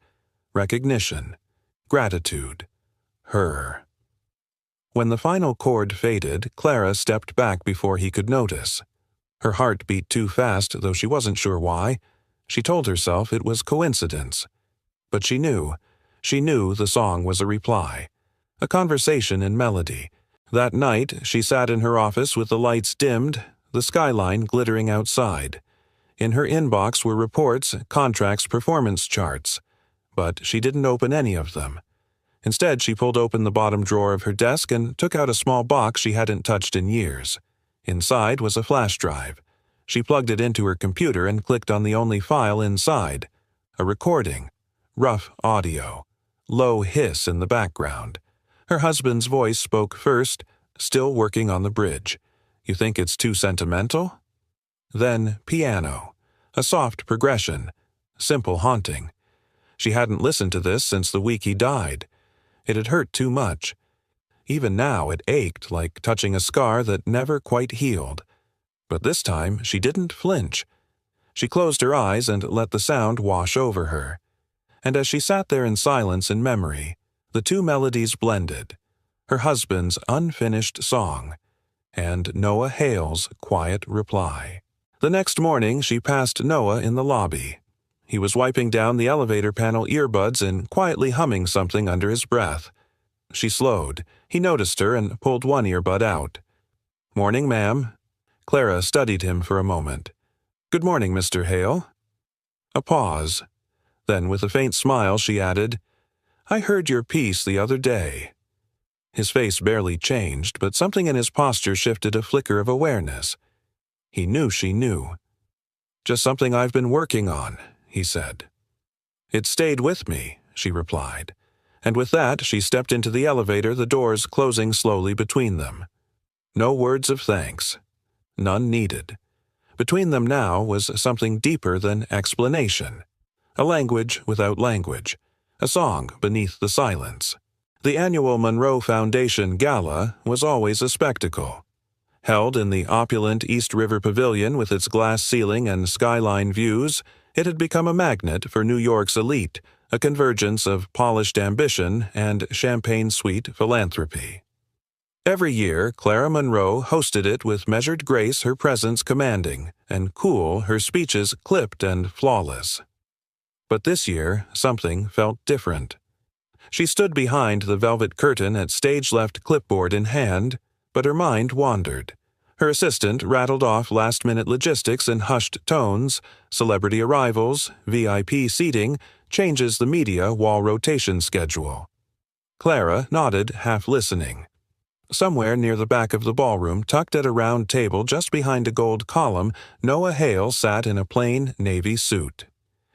Recognition. Gratitude. Her. When the final chord faded, Clara stepped back before he could notice. Her heart beat too fast, though she wasn't sure why. She told herself it was coincidence. But she knew the song was a reply. A conversation in melody. That night, she sat in her office with the lights dimmed, the skyline glittering outside. In her inbox were reports, contracts, performance charts. But she didn't open any of them. Instead, she pulled open the bottom drawer of her desk and took out a small box she hadn't touched in years. Inside was a flash drive. She plugged it into her computer and clicked on the only file inside. A recording. Rough audio. Low hiss in the background. Her husband's voice spoke first, still working on the bridge. You think it's too sentimental? Then piano. A soft progression. Simple haunting. She hadn't listened to this since the week he died. It had hurt too much. Even now it ached like touching a scar that never quite healed. But this time she didn't flinch. She closed her eyes and let the sound wash over her. And as she sat there in silence and memory, the two melodies blended. Her husband's unfinished song, and Noah Hale's quiet reply. The next morning she passed Noah in the lobby. He was wiping down the elevator panel earbuds and quietly humming something under his breath. She slowed. He noticed her and pulled one earbud out. "Morning, ma'am." Clara studied him for a moment. "Good morning, Mr. Hale." A pause. Then, with a faint smile, she added, "I heard your piece the other day." His face barely changed, but something in his posture shifted a flicker of awareness. He knew she knew. "Just something I've been working on," he said. "It stayed with me," she replied. And with that, she stepped into the elevator, the doors closing slowly between them. No words of thanks. None needed. Between them now was something deeper than explanation. A language without language. A song beneath the silence. The annual Monroe Foundation Gala was always a spectacle. Held in the opulent East River Pavilion with its glass ceiling and skyline views, it had become a magnet for New York's elite, a convergence of polished ambition and champagne-sweet philanthropy. Every year, Clara Monroe hosted it with measured grace, her presence commanding, and cool, her speeches clipped and flawless. But this year, something felt different. She stood behind the velvet curtain at stage-left clipboard in hand, but her mind wandered. Her assistant rattled off last-minute logistics in hushed tones, celebrity arrivals, VIP seating, changes the media wall rotation schedule. Clara nodded, half listening. Somewhere near the back of the ballroom, tucked at a round table just behind a gold column, Noah Hale sat in a plain navy suit.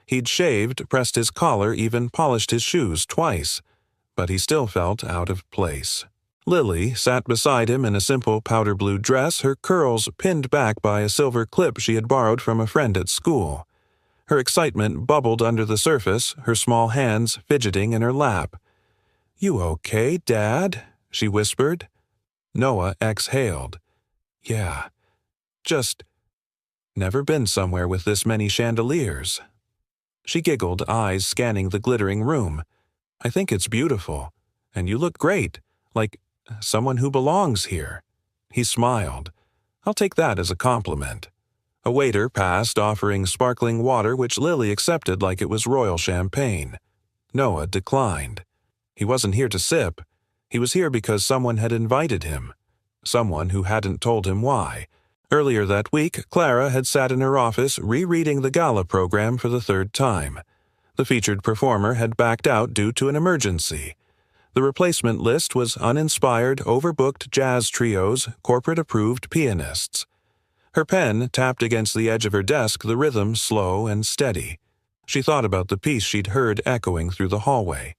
He'd shaved, pressed his collar, even polished his shoes twice, but he still felt out of place. Lily sat beside him in a simple powder blue dress, her curls pinned back by a silver clip she had borrowed from a friend at school. Her excitement bubbled under the surface, her small hands fidgeting in her lap. "You okay, Dad?" she whispered. Noah exhaled. "Yeah, just never been somewhere with this many chandeliers." She giggled, eyes scanning the glittering room. "I think it's beautiful, and you look great, like someone who belongs here." He smiled. "I'll take that as a compliment." A waiter passed, offering sparkling water, which Lily accepted like it was royal champagne. Noah declined. He wasn't here to sip. He was here because someone had invited him. Someone who hadn't told him why. Earlier that week, Clara had sat in her office rereading the gala program for the third time. The featured performer had backed out due to an emergency. The replacement list was uninspired, overbooked jazz trios, corporate-approved pianists. Her pen tapped against the edge of her desk, the rhythm slow and steady. She thought about the piece she'd heard echoing through the hallway.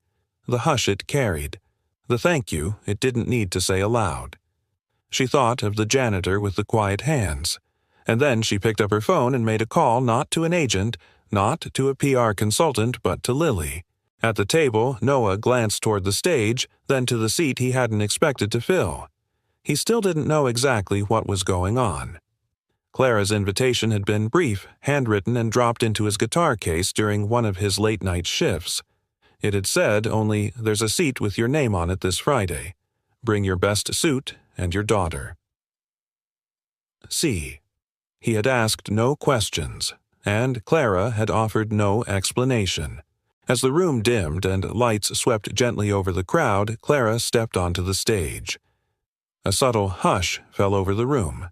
The hush it carried. The thank you it didn't need to say aloud. She thought of the janitor with the quiet hands. And then she picked up her phone and made a call not to an agent, not to a PR consultant, but to Lily. At the table, Noah glanced toward the stage, then to the seat he hadn't expected to fill. He still didn't know exactly what was going on. Clara's invitation had been brief, handwritten, and dropped into his guitar case during one of his late-night shifts. It had said only, "There's a seat with your name on it this Friday. Bring your best suit and your daughter." C. He had asked no questions, and Clara had offered no explanation. As the room dimmed and lights swept gently over the crowd, Clara stepped onto the stage. A subtle hush fell over the room.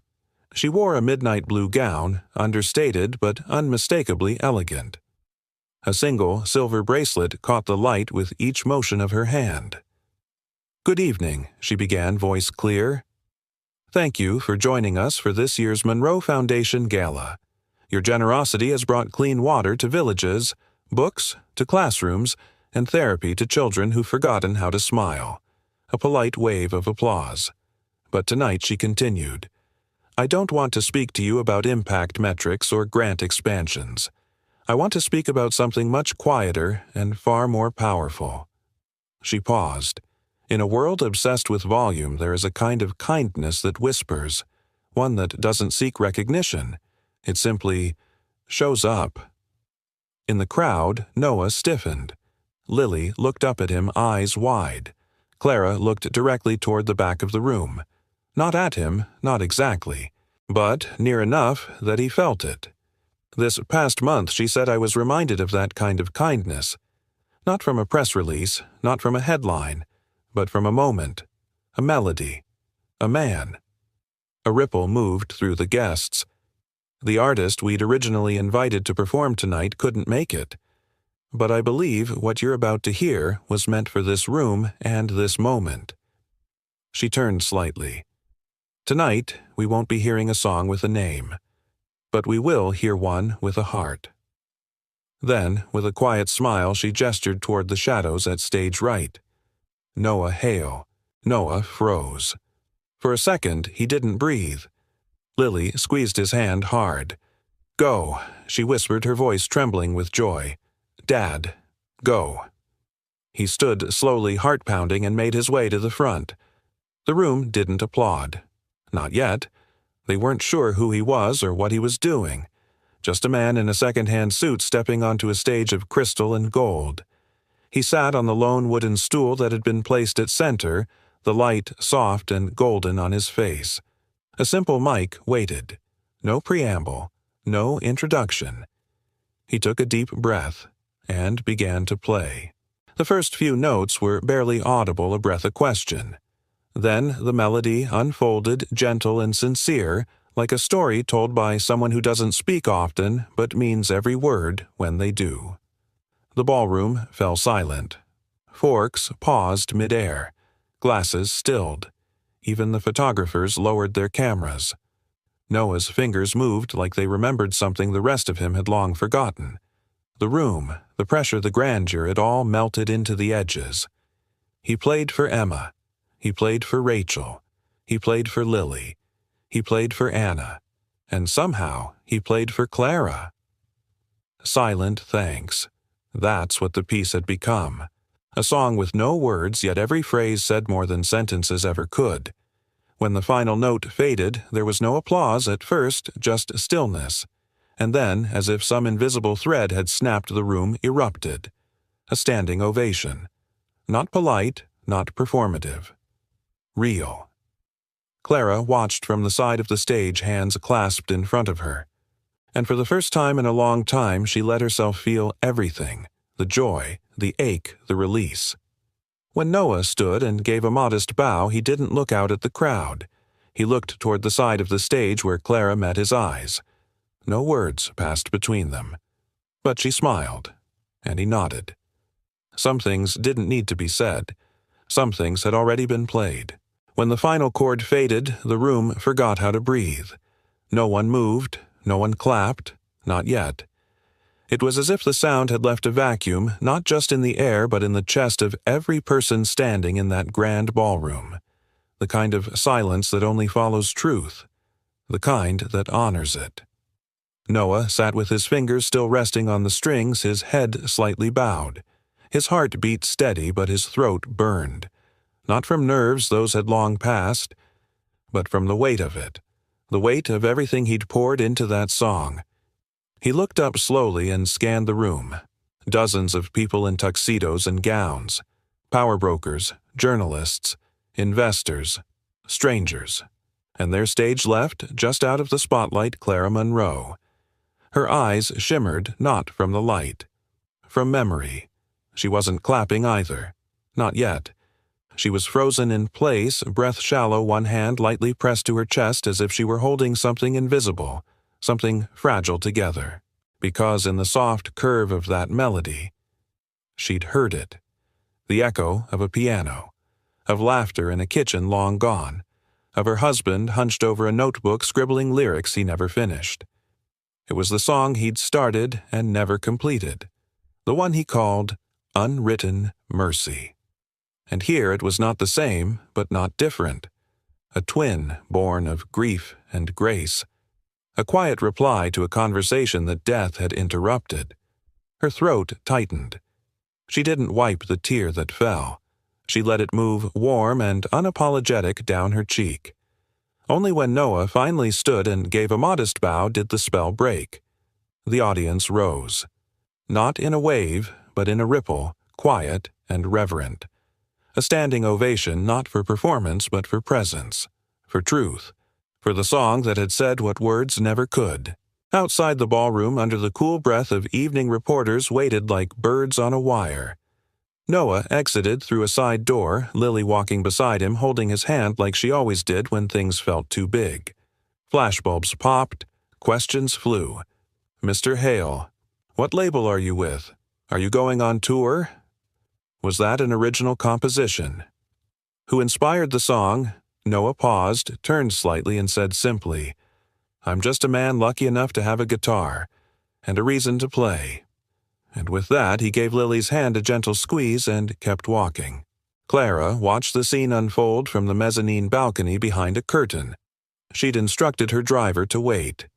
She wore a midnight blue gown, understated but unmistakably elegant. A single silver bracelet caught the light with each motion of her hand. "Good evening," she began, voice clear. "Thank you for joining us for this year's Monroe Foundation Gala. Your generosity has brought clean water to villages, books to classrooms, and therapy to children who've forgotten how to smile." A polite wave of applause. But tonight she continued, "I don't want to speak to you about impact metrics or grant expansions. I want to speak about something much quieter and far more powerful." She paused. In a world obsessed with volume, there is a kind of kindness that whispers, one that doesn't seek recognition. It simply shows up. In the crowd, Noah stiffened. Lily looked up at him, eyes wide. Clara looked directly toward the back of the room. Not at him, not exactly, but near enough that he felt it. This past month, she said, I was reminded of that kind of kindness. Not from a press release, not from a headline, but from a moment, a melody, a man. A ripple moved through the guests. The artist we'd originally invited to perform tonight couldn't make it. But I believe what you're about to hear was meant for this room and this moment. She turned slightly. Tonight, we won't be hearing a song with a name, but we will hear one with a heart. Then, with a quiet smile, she gestured toward the shadows at stage right. Noah Hale. Noah froze. For a second, he didn't breathe. Lily squeezed his hand hard. "Go," she whispered, her voice trembling with joy. "Dad, go." He stood slowly, heart-pounding, and made his way to the front. The room didn't applaud. Not yet. They weren't sure who he was or what he was doing. Just a man in a second-hand suit stepping onto a stage of crystal and gold. He sat on the lone wooden stool that had been placed at center, the light soft and golden on his face. A simple mic waited. No preamble, no introduction. He took a deep breath and began to play. The first few notes were barely audible, a breath a question. Then the melody unfolded, gentle and sincere, like a story told by someone who doesn't speak often but means every word when they do. The ballroom fell silent. Forks paused mid-air. Glasses stilled. Even the photographers lowered their cameras. Noah's fingers moved like they remembered something the rest of him had long forgotten. The room, the pressure, the grandeur, it all melted into the edges. He played for Emma. He played for Rachel. He played for Lily. He played for Anna. And somehow he played for Clara. Silent thanks. That's what the piece had become. A song with no words, yet every phrase said more than sentences ever could. When the final note faded, there was no applause at first, just stillness. And then, as if some invisible thread had snapped, the room erupted. A standing ovation. Not polite, not performative. Real. Clara watched from the side of the stage, hands clasped in front of her. And for the first time in a long time, she let herself feel everything, the joy, the ache, the release. When Noah stood and gave a modest bow, he didn't look out at the crowd. He looked toward the side of the stage where Clara met his eyes. No words passed between them. But she smiled, and he nodded. Some things didn't need to be said. Some things had already been played. When the final chord faded, the room forgot how to breathe. No one moved, no one clapped, not yet. It was as if the sound had left a vacuum, not just in the air but in the chest of every person standing in that grand ballroom. The kind of silence that only follows truth. The kind that honors it. Noah sat with his fingers still resting on the strings, his head slightly bowed. His heart beat steady, but his throat burned. Not from nerves, those had long passed, but from the weight of it, the weight of everything he'd poured into that song. He looked up slowly and scanned the room. Dozens of people in tuxedos and gowns. Power brokers, journalists, investors, strangers. And their stage left, just out of the spotlight, Clara Monroe. Her eyes shimmered not from the light, from memory. She wasn't clapping either. Not yet. She was frozen in place, breath shallow, one hand lightly pressed to her chest as if she were holding something invisible, something fragile together. Because in the soft curve of that melody, she'd heard it. The echo of a piano, of laughter in a kitchen long gone, of her husband hunched over a notebook scribbling lyrics he never finished. It was the song he'd started and never completed, the one he called Unwritten Mercy. And here it was not the same, but not different. A twin born of grief and grace. A quiet reply to a conversation that death had interrupted. Her throat tightened. She didn't wipe the tear that fell. She let it move warm and unapologetic down her cheek. Only when Noah finally stood and gave a modest bow did the spell break. The audience rose. Not in a wave, but in a ripple, quiet and reverent. A standing ovation not for performance but for presence, for truth, for the song that had said what words never could. Outside the ballroom, under the cool breath of evening reporters waited like birds on a wire. Noah exited through a side door, Lily walking beside him holding his hand like she always did when things felt too big. Flashbulbs popped, questions flew. "Mr. Hale, what label are you with? Are you going on tour? Was that an original composition?" Who inspired the song? Noah paused, turned slightly, and said simply, "I'm just a man lucky enough to have a guitar, and a reason to play." And with that, he gave Lily's hand a gentle squeeze and kept walking. Clara watched the scene unfold from the mezzanine balcony behind a curtain. She'd instructed her driver to wait.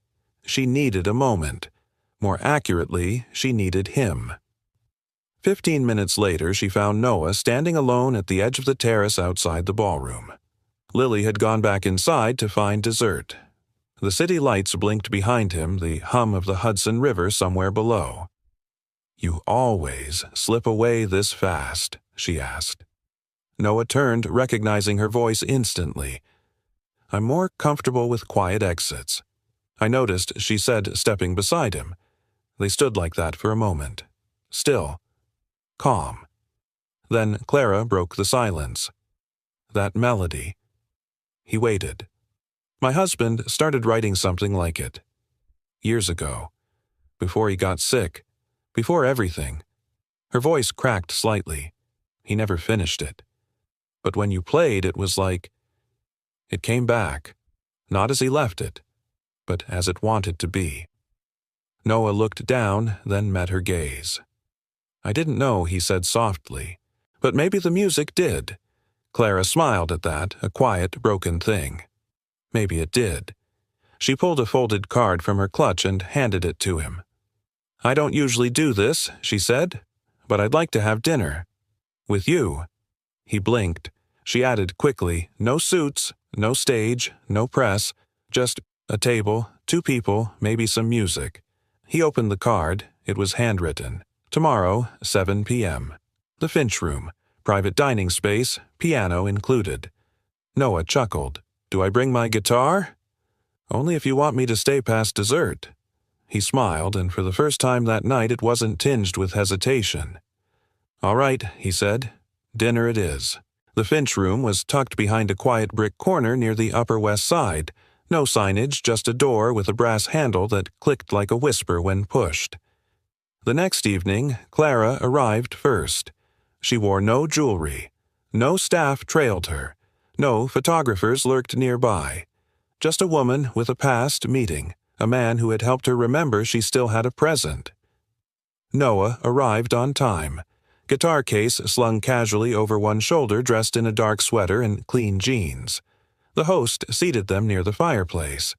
She needed a moment. More accurately, she needed him. 15 minutes later, she found Noah standing alone at the edge of the terrace outside the ballroom. Lily had gone back inside to find dessert. The city lights blinked behind him, the hum of the Hudson River somewhere below. "You always slip away this fast?" she asked. Noah turned, recognizing her voice instantly. "I'm more comfortable with quiet exits." I noticed, she said, stepping beside him. They stood like that for a moment. Still. Calm. Then Clara broke the silence. That melody. He waited. "My husband started writing something like it. Years ago. Before he got sick. Before everything." Her voice cracked slightly. "He never finished it. But when you played, it was like... it came back. Not as he left it, but as it wanted to be." Noah looked down, then met her gaze. "I didn't know," he said softly, "but maybe the music did." Clara smiled at that, a quiet, broken thing. Maybe it did. She pulled a folded card from her clutch and handed it to him. "I don't usually do this," she said, "but I'd like to have dinner. With you." He blinked. She added quickly, "No suits, no stage, no press, just a table, 2 people, maybe some music." He opened the card. It was handwritten. "Tomorrow, 7 p.m. The Finch Room, private dining space, piano included." Noah chuckled. "Do I bring my guitar?" "Only if you want me to stay past dessert." He smiled, and for the first time that night it wasn't tinged with hesitation. "All right," he said. "Dinner it is." The Finch Room was tucked behind a quiet brick corner near the Upper West Side. No signage, just a door with a brass handle that clicked like a whisper when pushed. The next evening, Clara arrived first. She wore no jewelry. No staff trailed her. No photographers lurked nearby. Just a woman with a past meeting, a man who had helped her remember she still had a present. Noah arrived on time. Guitar case slung casually over one shoulder, dressed in a dark sweater and clean jeans. The host seated them near the fireplace.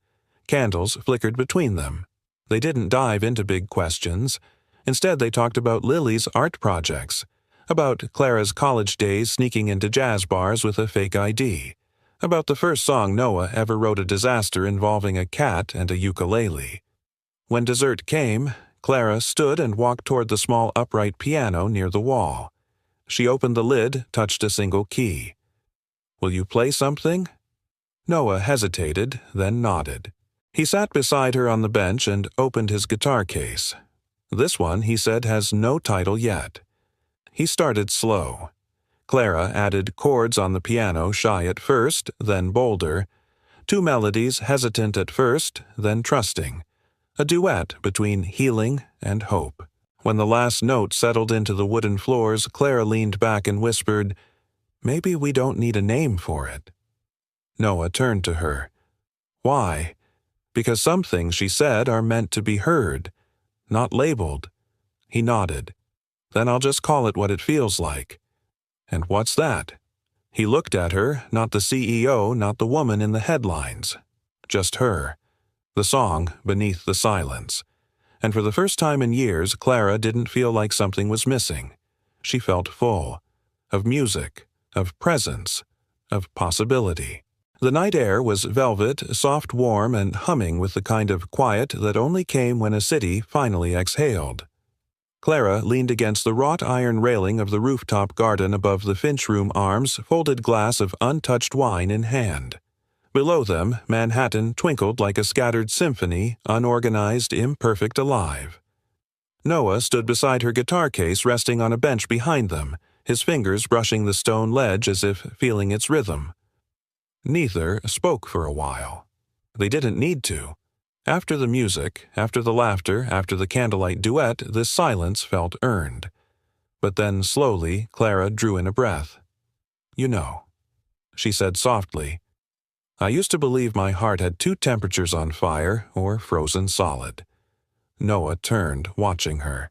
Candles flickered between them. They didn't dive into big questions. Instead, they talked about Lily's art projects, About Clara's college days sneaking into jazz bars with a fake ID. About the first song Noah ever wrote a disaster involving a cat and a ukulele. When dessert came, Clara stood and walked toward the small upright piano near the wall. She opened the lid, touched a single key. "Will you play something?" Noah hesitated, then nodded. He sat beside her on the bench and opened his guitar case. "This one," he said, "has no title yet." He started slow. Clara added chords on the piano, shy at first, then bolder. 2 melodies, hesitant at first, then trusting. A duet between healing and hope. When the last note settled into the wooden floors, Clara leaned back and whispered, "Maybe we don't need a name for it." Noah turned to her. "Why?" "Because some things," she said, "are meant to be heard, not labeled." He nodded. "Then I'll just call it what it feels like." "And what's that?" He looked at her, not the CEO, not the woman in the headlines. Just her. The song beneath the silence. And for the first time in years, Clara didn't feel like something was missing. She felt full. Of music, of presence, of possibility. The night air was velvet, soft, warm, and humming with the kind of quiet that only came when a city finally exhaled. Clara leaned against the wrought iron railing of the rooftop garden above the Finch Room Arms, folded glass of untouched wine in hand. Below them, Manhattan twinkled like a scattered symphony, unorganized, imperfect, alive. Noah stood beside her guitar case, resting on a bench behind them, his fingers brushing the stone ledge as if feeling its rhythm. Neither spoke for a while. They didn't need to. After the music, after the laughter, after the candlelight duet, this silence felt earned. But then, slowly, Clara drew in a breath. "You know," she said softly, "I used to believe my heart had 2 temperatures on fire or frozen solid." Noah turned, watching her.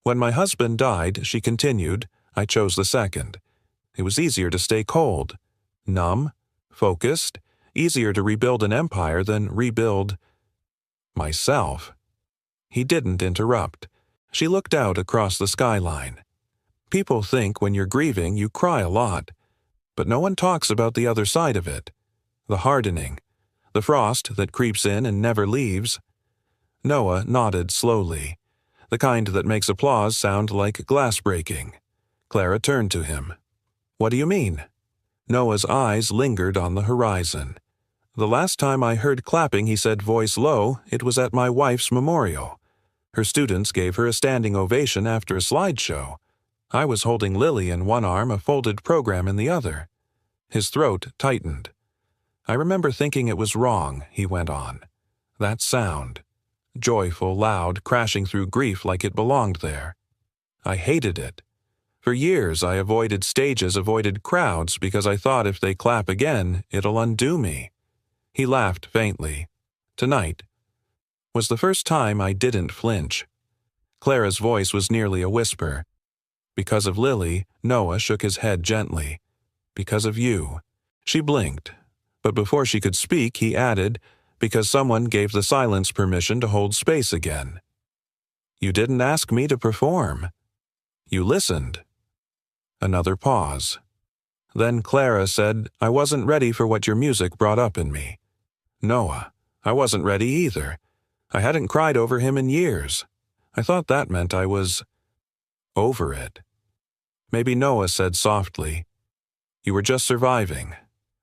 "When my husband died," she continued, "I chose the second. It was easier to stay cold, numb, focused, easier to rebuild an empire than rebuild myself." He didn't interrupt. She looked out across the skyline. "People think when you're grieving you cry a lot, but no one talks about the other side of it. The hardening, the frost that creeps in and never leaves." Noah nodded slowly, the kind that makes applause sound like glass breaking. Clara turned to him. "What do you mean?" Noah's eyes lingered on the horizon. "The last time I heard clapping," he said, voice low, "it was at my wife's memorial. Her students gave her a standing ovation after a slideshow. I was holding Lily in one arm, a folded program in the other." His throat tightened. "I remember thinking it was wrong," he went on. "That sound. Joyful, loud, crashing through grief like it belonged there. I hated it. For years I avoided stages, avoided crowds, because I thought if they clap again, it'll undo me." He laughed faintly. "Tonight was the first time I didn't flinch." Clara's voice was nearly a whisper. "Because of Lily," Noah shook his head gently. "Because of you." She blinked. But before she could speak, he added, "Because someone gave the silence permission to hold space again." "You didn't ask me to perform. You listened." Another pause. Then Clara said, "I wasn't ready for what your music brought up in me." "Noah, I wasn't ready either. I hadn't cried over him in years. I thought that meant I was over it." Maybe Noah said softly, "You were just surviving."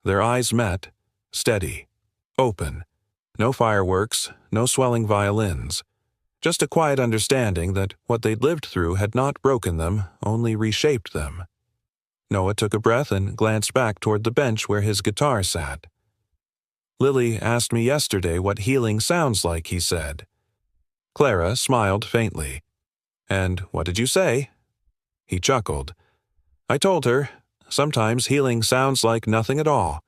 Their eyes met, steady, open. No fireworks, no swelling violins. Just a quiet understanding that what they'd lived through had not broken them, only reshaped them. Noah took a breath and glanced back toward the bench where his guitar sat. "Lily asked me yesterday what healing sounds like," he said. Clara smiled faintly. "And what did you say?" He chuckled. "I told her, sometimes healing sounds like nothing at all.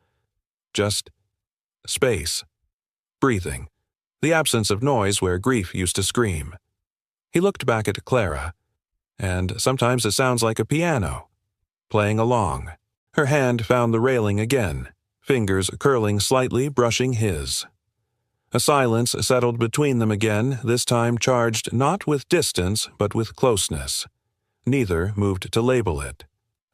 Just space. Breathing. The absence of noise where grief used to scream." He looked back at Clara. "And sometimes it sounds like a piano. Playing along." Her hand found the railing again, fingers curling slightly, brushing his. A silence settled between them again, this time charged not with distance but with closeness. Neither moved to label it.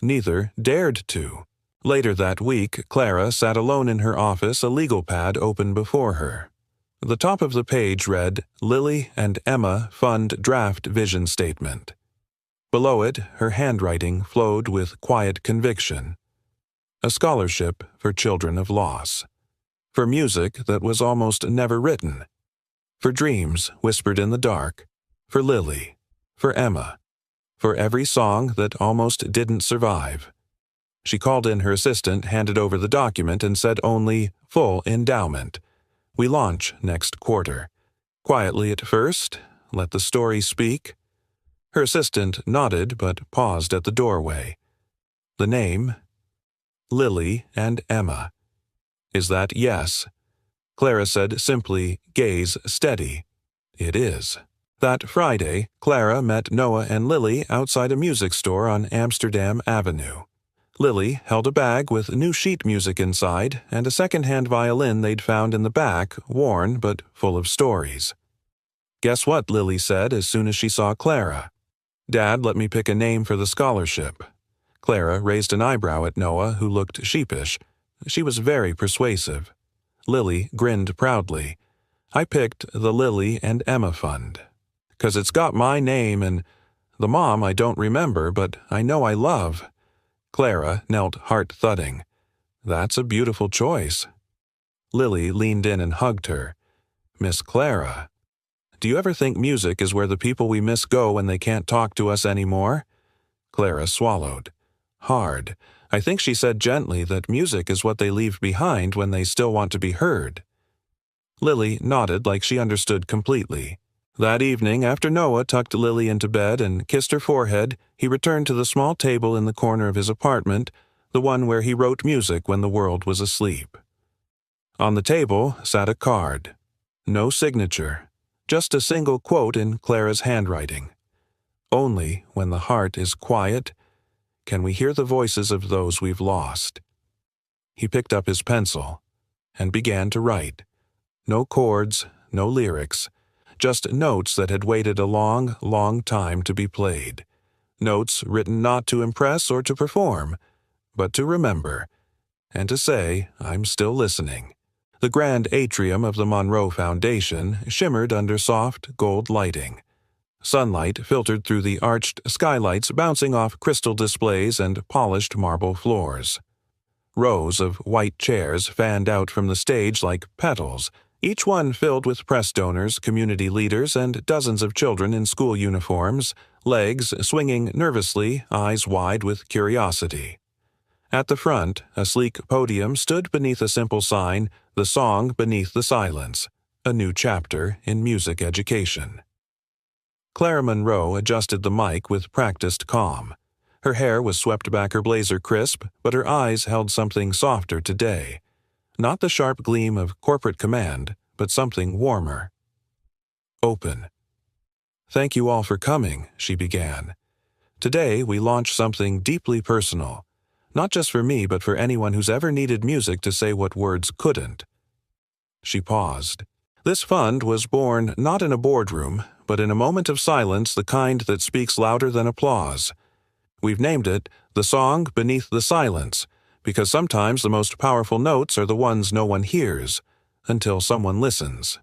Neither dared to. Later that week, Clara sat alone in her office, a legal pad open before her. The top of the page read, "Lily and Emma Fund Draft Vision Statement." Below it, her handwriting flowed with quiet conviction. A scholarship for children of loss. For music that was almost never written. For dreams whispered in the dark. For Lily. For Emma. For every song that almost didn't survive. She called in her assistant, handed over the document, and said only, "Full endowment. We launch next quarter." Quietly at first, let the story speak. Her assistant nodded but paused at the doorway. The name? Lily and Emma. Is that yes? Clara said simply, gaze steady. It is. That Friday, Clara met Noah and Lily outside a music store on Amsterdam Avenue. Lily held a bag with new sheet music inside and a second-hand violin they'd found in the back, worn but full of stories. "Guess what?" Lily said as soon as she saw Clara. "Dad let me pick a name for the scholarship." Clara raised an eyebrow at Noah, who looked sheepish. She was very persuasive. Lily grinned proudly. "I picked the Lily and Emma Fund. 'Cause it's got my name and the mom I don't remember, but I know I love." Clara knelt heart-thudding. "That's a beautiful choice." Lily leaned in and hugged her. "Miss Clara, do you ever think music is where the people we miss go when they can't talk to us anymore?" Clara swallowed. Hard. I think she said gently that music is what they leave behind when they still want to be heard. Lily nodded like she understood completely. That evening, after Noah tucked Lily into bed and kissed her forehead, he returned to the small table in the corner of his apartment, the one where he wrote music when the world was asleep. On the table sat a card. No signature, just a single quote in Clara's handwriting. "Only when the heart is quiet can we hear the voices of those we've lost." He picked up his pencil and began to write. No chords, no lyrics. Just notes that had waited a long, long time to be played. Notes written not to impress or to perform, but to remember, and to say, "I'm still listening." The grand atrium of the Monroe Foundation shimmered under soft gold lighting. Sunlight filtered through the arched skylights bouncing off crystal displays and polished marble floors. Rows of white chairs fanned out from the stage like petals, each one filled with press donors, community leaders, and dozens of children in school uniforms, legs swinging nervously, eyes wide with curiosity. At the front, a sleek podium stood beneath a simple sign, "The Song Beneath the Silence," a new chapter in music education. Clara Monroe adjusted the mic with practiced calm. Her hair was swept back her blazer crisp, but her eyes held something softer today. Not the sharp gleam of corporate command, but something warmer. Open. "Thank you all for coming," she began. "Today we launch something deeply personal, not just for me but for anyone who's ever needed music to say what words couldn't." She paused. This fund was born not in a boardroom, but in a moment of silence, the kind that speaks louder than applause. We've named it "The Song Beneath the Silence," because sometimes the most powerful notes are the ones no one hears, until someone listens.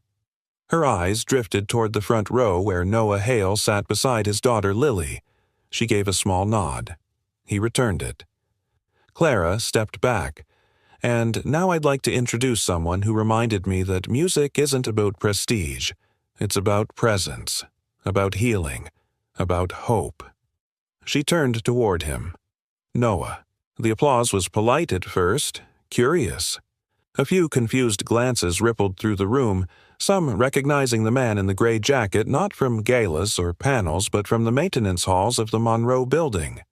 Her eyes drifted toward the front row where Noah Hale sat beside his daughter Lily. She gave a small nod. He returned it. Clara stepped back. "And now I'd like to introduce someone who reminded me that music isn't about prestige. It's about presence, about healing, about hope." She turned toward him. Noah. The applause was polite at first, curious. A few confused glances rippled through the room, some recognizing the man in the gray jacket not from galas or panels but from the maintenance halls of the Monroe building.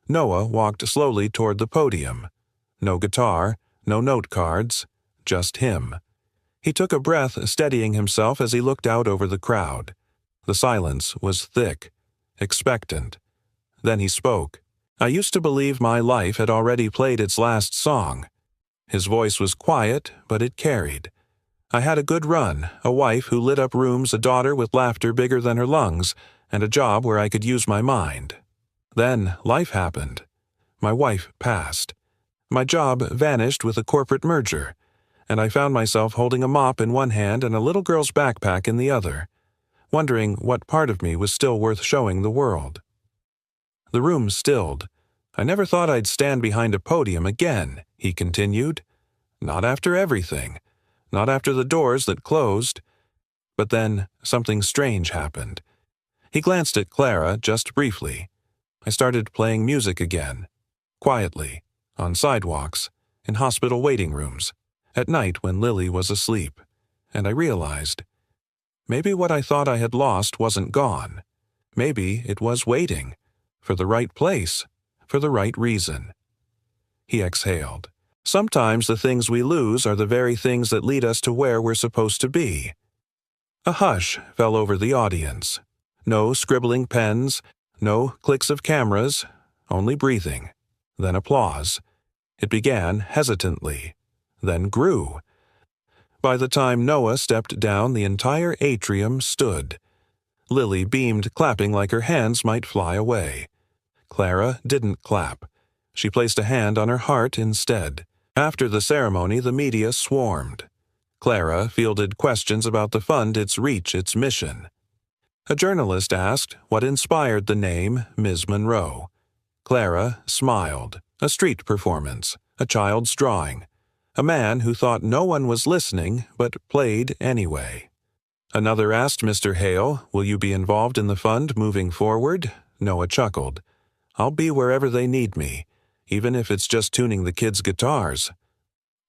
Noah walked slowly toward the podium. No guitar, no note cards, just him. He took a breath, steadying himself as he looked out over the crowd. The silence was thick, expectant. Then he spoke. "I used to believe my life had already played its last song." His voice was quiet, but it carried. "I had a good run, a wife who lit up rooms, a daughter with laughter bigger than her lungs, and a job where I could use my mind. Then life happened. My wife passed. My job vanished with a corporate merger, and I found myself holding a mop in one hand and a little girl's backpack in the other, wondering what part of me was still worth showing the world. The room stilled. I never thought I'd stand behind a podium again, he continued. Not after everything. Not after the doors that closed. But then something strange happened. He glanced at Clara just briefly. I started playing music again. Quietly. On sidewalks. In hospital waiting rooms. At night when Lily was asleep. And I realized, maybe what I thought I had lost wasn't gone. Maybe it was waiting. For the right place. For the right reason. He exhaled. Sometimes the things we lose are the very things that lead us to where we're supposed to be. A hush fell over the audience. No scribbling pens, no clicks of cameras, only breathing. Then applause. It began hesitantly, then grew. By the time Noah stepped down, the entire atrium stood. Lily beamed, clapping like her hands might fly away. Clara didn't clap. She placed a hand on her heart instead. After the ceremony, the media swarmed. Clara fielded questions about the fund, its reach, its mission. A journalist asked what inspired the name Ms. Monroe. Clara smiled. A street performance, a child's drawing. A man who thought no one was listening but played anyway. Another asked Mr. Hale, "Will you be involved in the fund moving forward?" Noah chuckled. "I'll be wherever they need me, even if it's just tuning the kids' guitars."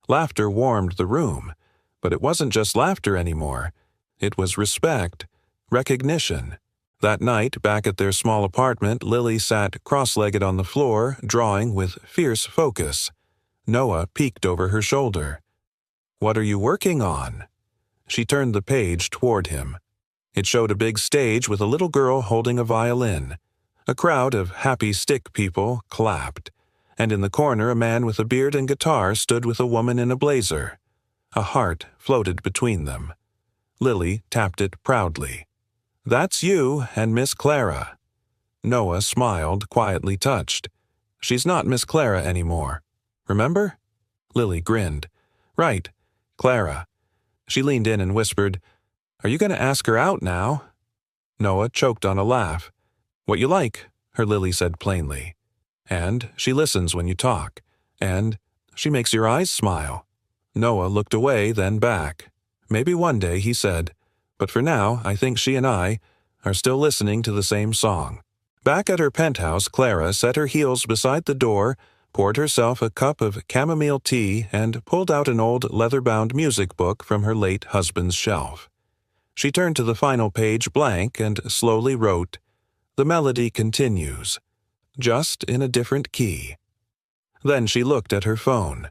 Laughter warmed the room, but it wasn't just laughter anymore. It was respect, recognition. That night, back at their small apartment, Lily sat cross-legged on the floor, drawing with fierce focus. Noah peeked over her shoulder. "What are you working on?" She turned the page toward him. It showed a big stage with a little girl holding a violin. A crowd of happy stick people clapped, and in the corner a man with a beard and guitar stood with a woman in a blazer. A heart floated between them. Lily tapped it proudly. "That's you and Miss Clara." Noah smiled, quietly touched. "She's not Miss Clara anymore. Remember?" Lily grinned. "Right, Clara." She leaned in and whispered, "Are you going to ask her out now?" Noah choked on a laugh. "What you like," her Lily said plainly. "And she listens when you talk. And she makes your eyes smile." Noah looked away, then back. "Maybe one day," he said. "But for now, I think she and I are still listening to the same song." Back at her penthouse, Clara set her heels beside the door, poured herself a cup of chamomile tea, and pulled out an old leather-bound music book from her late husband's shelf. She turned to the final page blank and slowly wrote, "The melody continues, just in a different key." Then she looked at her phone.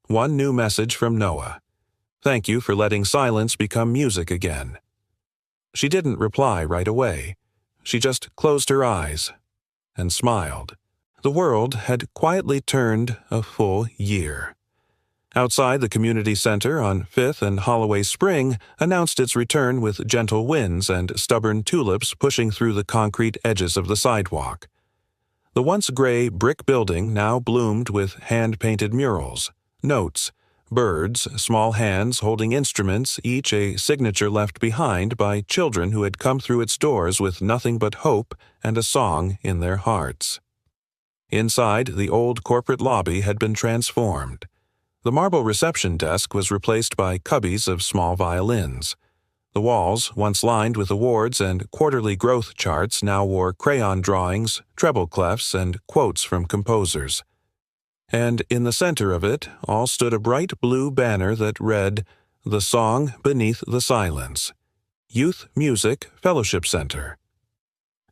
One new message from Noah. "Thank you for letting silence become music again." She didn't reply right away. She just closed her eyes and smiled. The world had quietly turned a full year. Outside the community center on 5th and Holloway Spring announced its return with gentle winds and stubborn tulips pushing through the concrete edges of the sidewalk. The once gray brick building now bloomed with hand-painted murals, notes, birds, small hands holding instruments, each a signature left behind by children who had come through its doors with nothing but hope and a song in their hearts. Inside, the old corporate lobby had been transformed. The marble reception desk was replaced by cubbies of small violins. The walls, once lined with awards and quarterly growth charts, now wore crayon drawings, treble clefs, and quotes from composers. And in the center of it all stood a bright blue banner that read, "The Song Beneath the Silence, Youth Music Fellowship Center."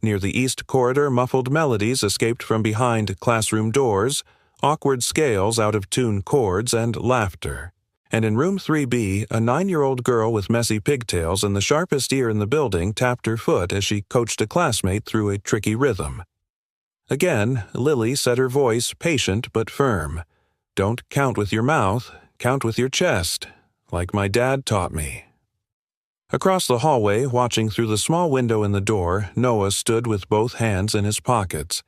Near the east corridor, muffled melodies escaped from behind classroom doors, awkward scales out of tune chords, and laughter. And in room 3B, a 9-year-old girl with messy pigtails and the sharpest ear in the building tapped her foot as she coached a classmate through a tricky rhythm. Again, Lily set her voice patient but firm. "Don't count with your mouth, count with your chest, like my dad taught me." Across the hallway, watching through the small window in the door, Noah stood with both hands in his pockets.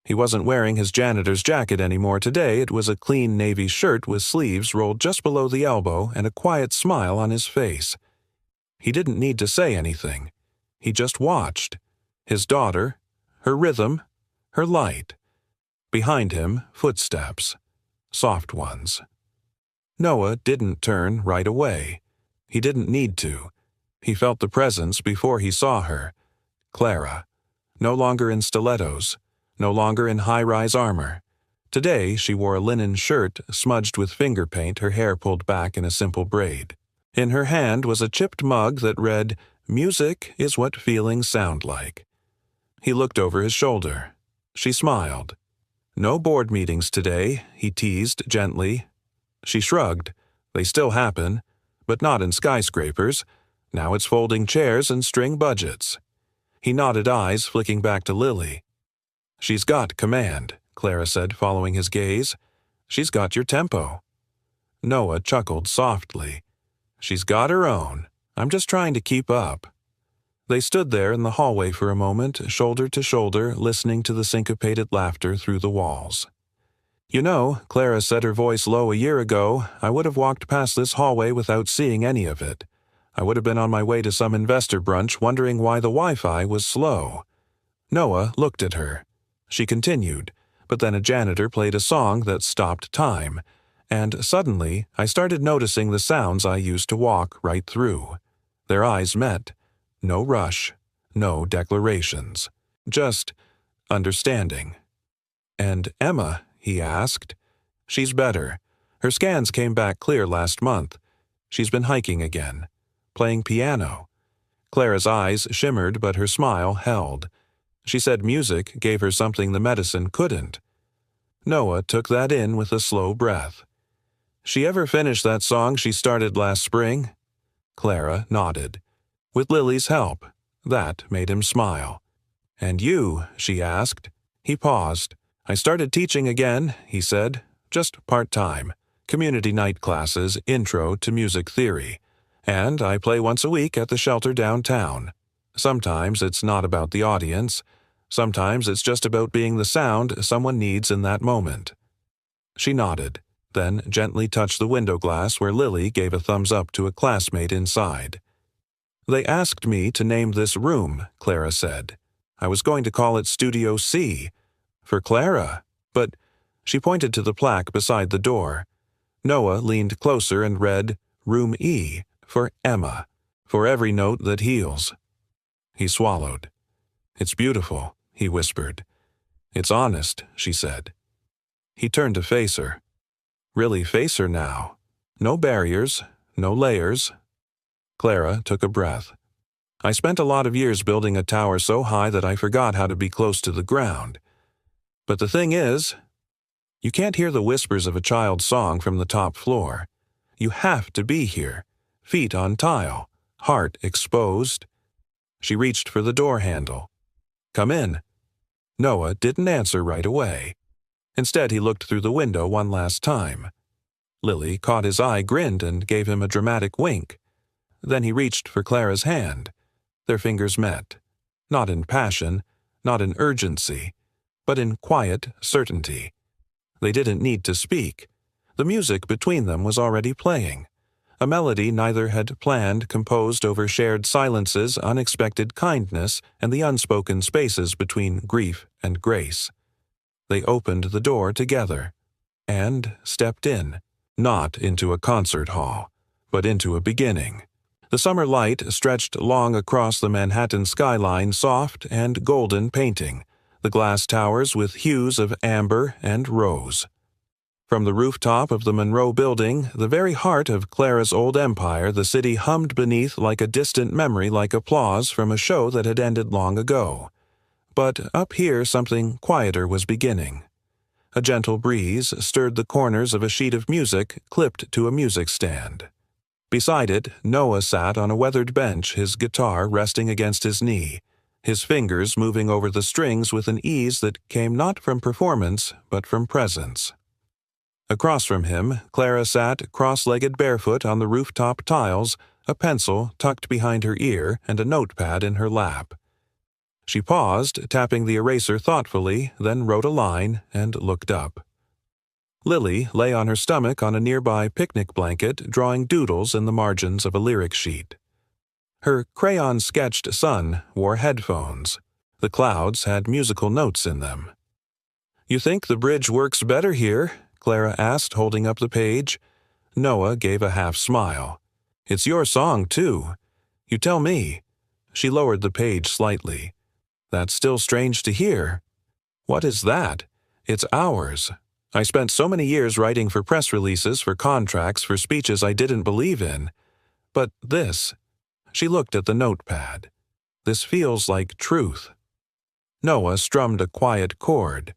He wasn't wearing his janitor's jacket anymore today. It was a clean navy shirt with sleeves rolled just below the elbow and a quiet smile on his face. He didn't need to say anything. He just watched. His daughter, her rhythm, her light. Behind him, footsteps. Soft ones. Noah didn't turn right away. He didn't need to. He felt the presence before he saw her. Clara. No longer in stilettos. No longer in high-rise armor. Today she wore a linen shirt smudged with finger paint, her hair pulled back in a simple braid. In her hand was a chipped mug that read, "Music is what feelings sound like." He looked over his shoulder. She smiled. "No board meetings today," he teased gently. She shrugged. "They still happen, but not in skyscrapers. Now it's folding chairs and string budgets." He nodded, eyes flicking back to Lily. "She's got command," Clara said, following his gaze. "She's got your tempo." Noah chuckled softly. "She's got her own. I'm just trying to keep up." They stood there in the hallway for a moment, shoulder to shoulder, listening to the syncopated laughter through the walls. "You know," Clara said, her voice low, "a year ago, I would have walked past this hallway without seeing any of it. I would have been on my way to some investor brunch wondering why the Wi-Fi was slow." Noah looked at her. She continued, but then a janitor played a song that stopped time, and suddenly I started noticing the sounds I used to walk right through. Their eyes met. No rush, no declarations. Just understanding. "And Emma?" he asked. "She's better. Her scans came back clear last month. She's been hiking again. Playing piano." Clara's eyes shimmered, but her smile held. She said music gave her something the medicine couldn't. Noah took that in with a slow breath. "She ever finish that song she started last spring?" Clara nodded. "With Lily's help." That made him smile. "And you?" she asked. He paused. "I started teaching again," he said. "Just part-time. Community night classes, intro to music theory. And I play once a week at the shelter downtown. Sometimes it's not about the audience. Sometimes it's just about being the sound someone needs in that moment." She nodded, then gently touched the window glass where Lily gave a thumbs up to a classmate inside. "They asked me to name this room," Clara said. "I was going to call it Studio C. For Clara. But—" She pointed to the plaque beside the door. Noah leaned closer and read, "Room E, for Emma. For every note that heals." He swallowed. "It's beautiful," he whispered. "It's honest," she said. He turned to face her. Really face her now. No barriers, no layers. Clara took a breath. "I spent a lot of years building a tower so high that I forgot how to be close to the ground. But the thing is, you can't hear the whispers of a child's song from the top floor. You have to be here, feet on tile, heart exposed." She reached for the door handle. "Come in." Noah didn't answer right away. Instead, he looked through the window one last time. Lily caught his eye, grinned, and gave him a dramatic wink. Then he reached for Clara's hand. Their fingers met. Not in passion, not in urgency, but in quiet certainty. They didn't need to speak. The music between them was already playing. A melody neither had planned, composed over shared silences, unexpected kindness, and the unspoken spaces between grief and grace. They opened the door together and stepped in, not into a concert hall, but into a beginning. The summer light stretched long across the Manhattan skyline, soft and golden painting, the glass towers with hues of amber and rose. From the rooftop of the Monroe Building, the very heart of Clara's old empire, the city hummed beneath like a distant memory, like applause from a show that had ended long ago. But up here something quieter was beginning. A gentle breeze stirred the corners of a sheet of music clipped to a music stand. Beside it, Noah sat on a weathered bench, his guitar resting against his knee, his fingers moving over the strings with an ease that came not from performance but from presence. Across from him, Clara sat cross-legged barefoot on the rooftop tiles, a pencil tucked behind her ear and a notepad in her lap. She paused, tapping the eraser thoughtfully, then wrote a line and looked up. Lily lay on her stomach on a nearby picnic blanket, drawing doodles in the margins of a lyric sheet. Her crayon-sketched son wore headphones. The clouds had musical notes in them. "You think the bridge works better here?" Clara asked, holding up the page. Noah gave a half-smile. "It's your song, too. You tell me." She lowered the page slightly. "That's still strange to hear." "What is that?" "It's ours. I spent so many years writing for press releases, for contracts, for speeches I didn't believe in. But this," she looked at the notepad, "this feels like truth." Noah strummed a quiet chord.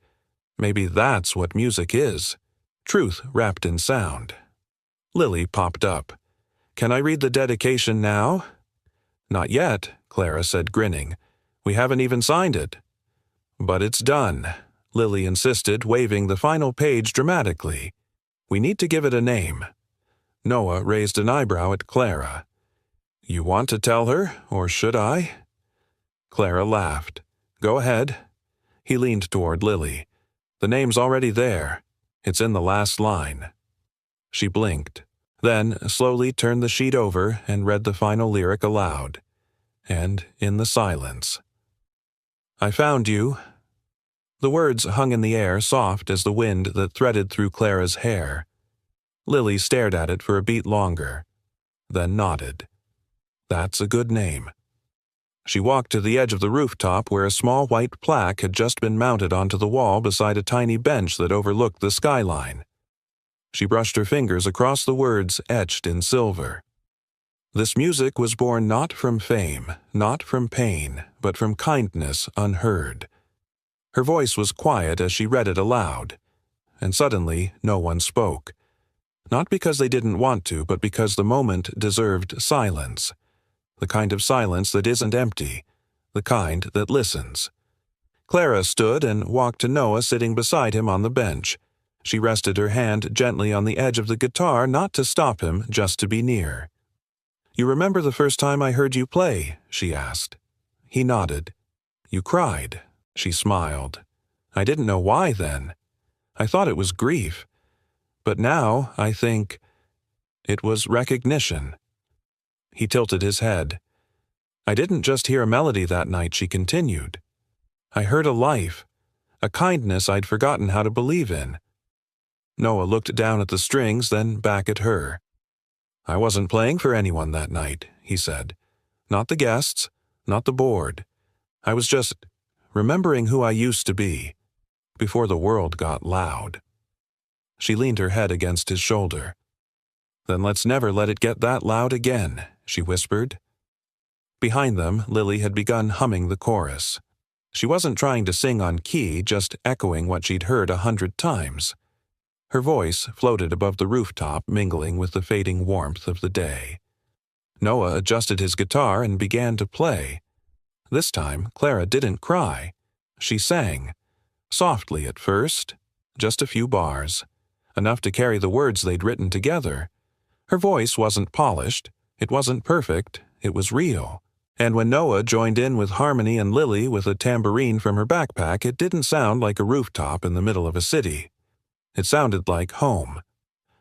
Maybe that's what music is. Truth wrapped in sound. Lily popped up. "Can I read the dedication now?" "Not yet," Clara said, grinning. "We haven't even signed it." "But it's done," Lily insisted, waving the final page dramatically. "We need to give it a name." Noah raised an eyebrow at Clara. "You want to tell her, or should I?" Clara laughed. "Go ahead." He leaned toward Lily. "The name's already there. It's in the last line." She blinked, then slowly turned the sheet over and read the final lyric aloud. And in the silence, "I found you." The words hung in the air, soft as the wind that threaded through Clara's hair. Lily stared at it for a beat longer, then nodded. "That's a good name." She walked to the edge of the rooftop where a small white plaque had just been mounted onto the wall beside a tiny bench that overlooked the skyline. She brushed her fingers across the words etched in silver. This music was born not from fame, not from pain, but from kindness unheard. Her voice was quiet as she read it aloud, and suddenly no one spoke. Not because they didn't want to, but because the moment deserved silence. The kind of silence that isn't empty, the kind that listens. Clara stood and walked to Noah sitting beside him on the bench. She rested her hand gently on the edge of the guitar, not to stop him, just to be near. "You remember the first time I heard you play?" she asked. He nodded. "You cried." She smiled. "I didn't know why then. I thought it was grief. But now I think it was recognition." He tilted his head. "I didn't just hear a melody that night," she continued. "I heard a life, a kindness I'd forgotten how to believe in." Noah looked down at the strings, then back at her. "I wasn't playing for anyone that night," he said. "Not the guests, not the board. I was just remembering who I used to be, before the world got loud." She leaned her head against his shoulder. "Then let's never let it get that loud again," she whispered. Behind them, Lily had begun humming the chorus. She wasn't trying to sing on key, just echoing what she'd heard 100 times. Her voice floated above the rooftop, mingling with the fading warmth of the day. Noah adjusted his guitar and began to play. This time, Clara didn't cry. She sang. Softly at first, just a few bars, enough to carry the words they'd written together. Her voice wasn't polished, it wasn't perfect, it was real. And when Noah joined in with harmony and Lily with a tambourine from her backpack, it didn't sound like a rooftop in the middle of a city. It sounded like home.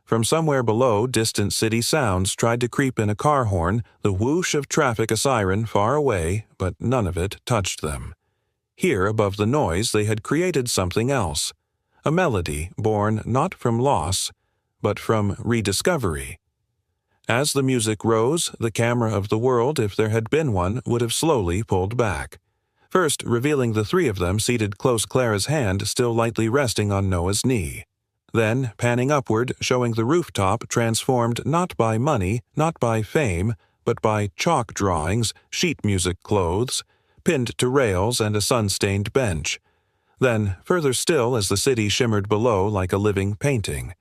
From somewhere below, distant city sounds tried to creep in: a car horn, the whoosh of traffic, a siren far away, but none of it touched them. Here, above the noise, they had created something else. A melody born not from loss, but from rediscovery. As the music rose, the camera of the world, if there had been one, would have slowly pulled back. First revealing the three of them seated close, Clara's hand still lightly resting on Noah's knee. Then panning upward, showing the rooftop transformed not by money, not by fame, but by chalk drawings, sheet music clothes, pinned to rails and a sun-stained bench. Then further still as the city shimmered below like a living painting.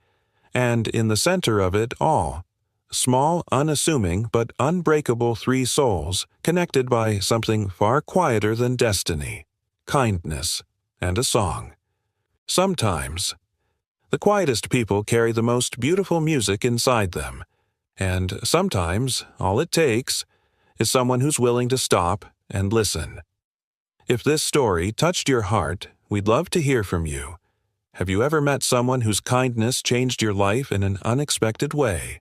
And in the center of it all, small, unassuming, but unbreakable three souls, connected by something far quieter than destiny, kindness, and a song. Sometimes, the quietest people carry the most beautiful music inside them, and sometimes all it takes is someone who's willing to stop and listen. If this story touched your heart, we'd love to hear from you. Have you ever met someone whose kindness changed your life in an unexpected way?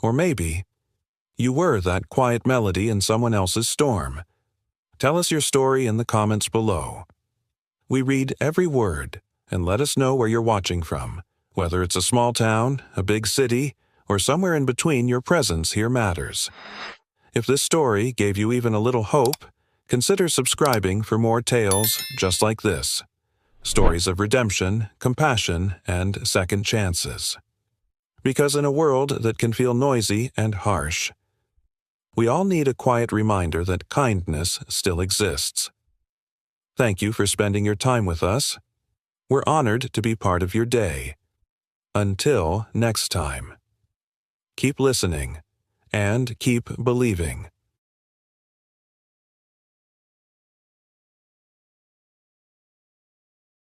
Or maybe you were that quiet melody in someone else's storm. Tell us your story in the comments below. We read every word, and let us know where you're watching from. Whether it's a small town, a big city, or somewhere in between, your presence here matters. If this story gave you even a little hope, consider subscribing for more tales just like this. Stories of redemption, compassion, and second chances. Because in a world that can feel noisy and harsh, we all need a quiet reminder that kindness still exists. Thank you for spending your time with us. We're honored to be part of your day. Until next time. Keep listening and keep believing.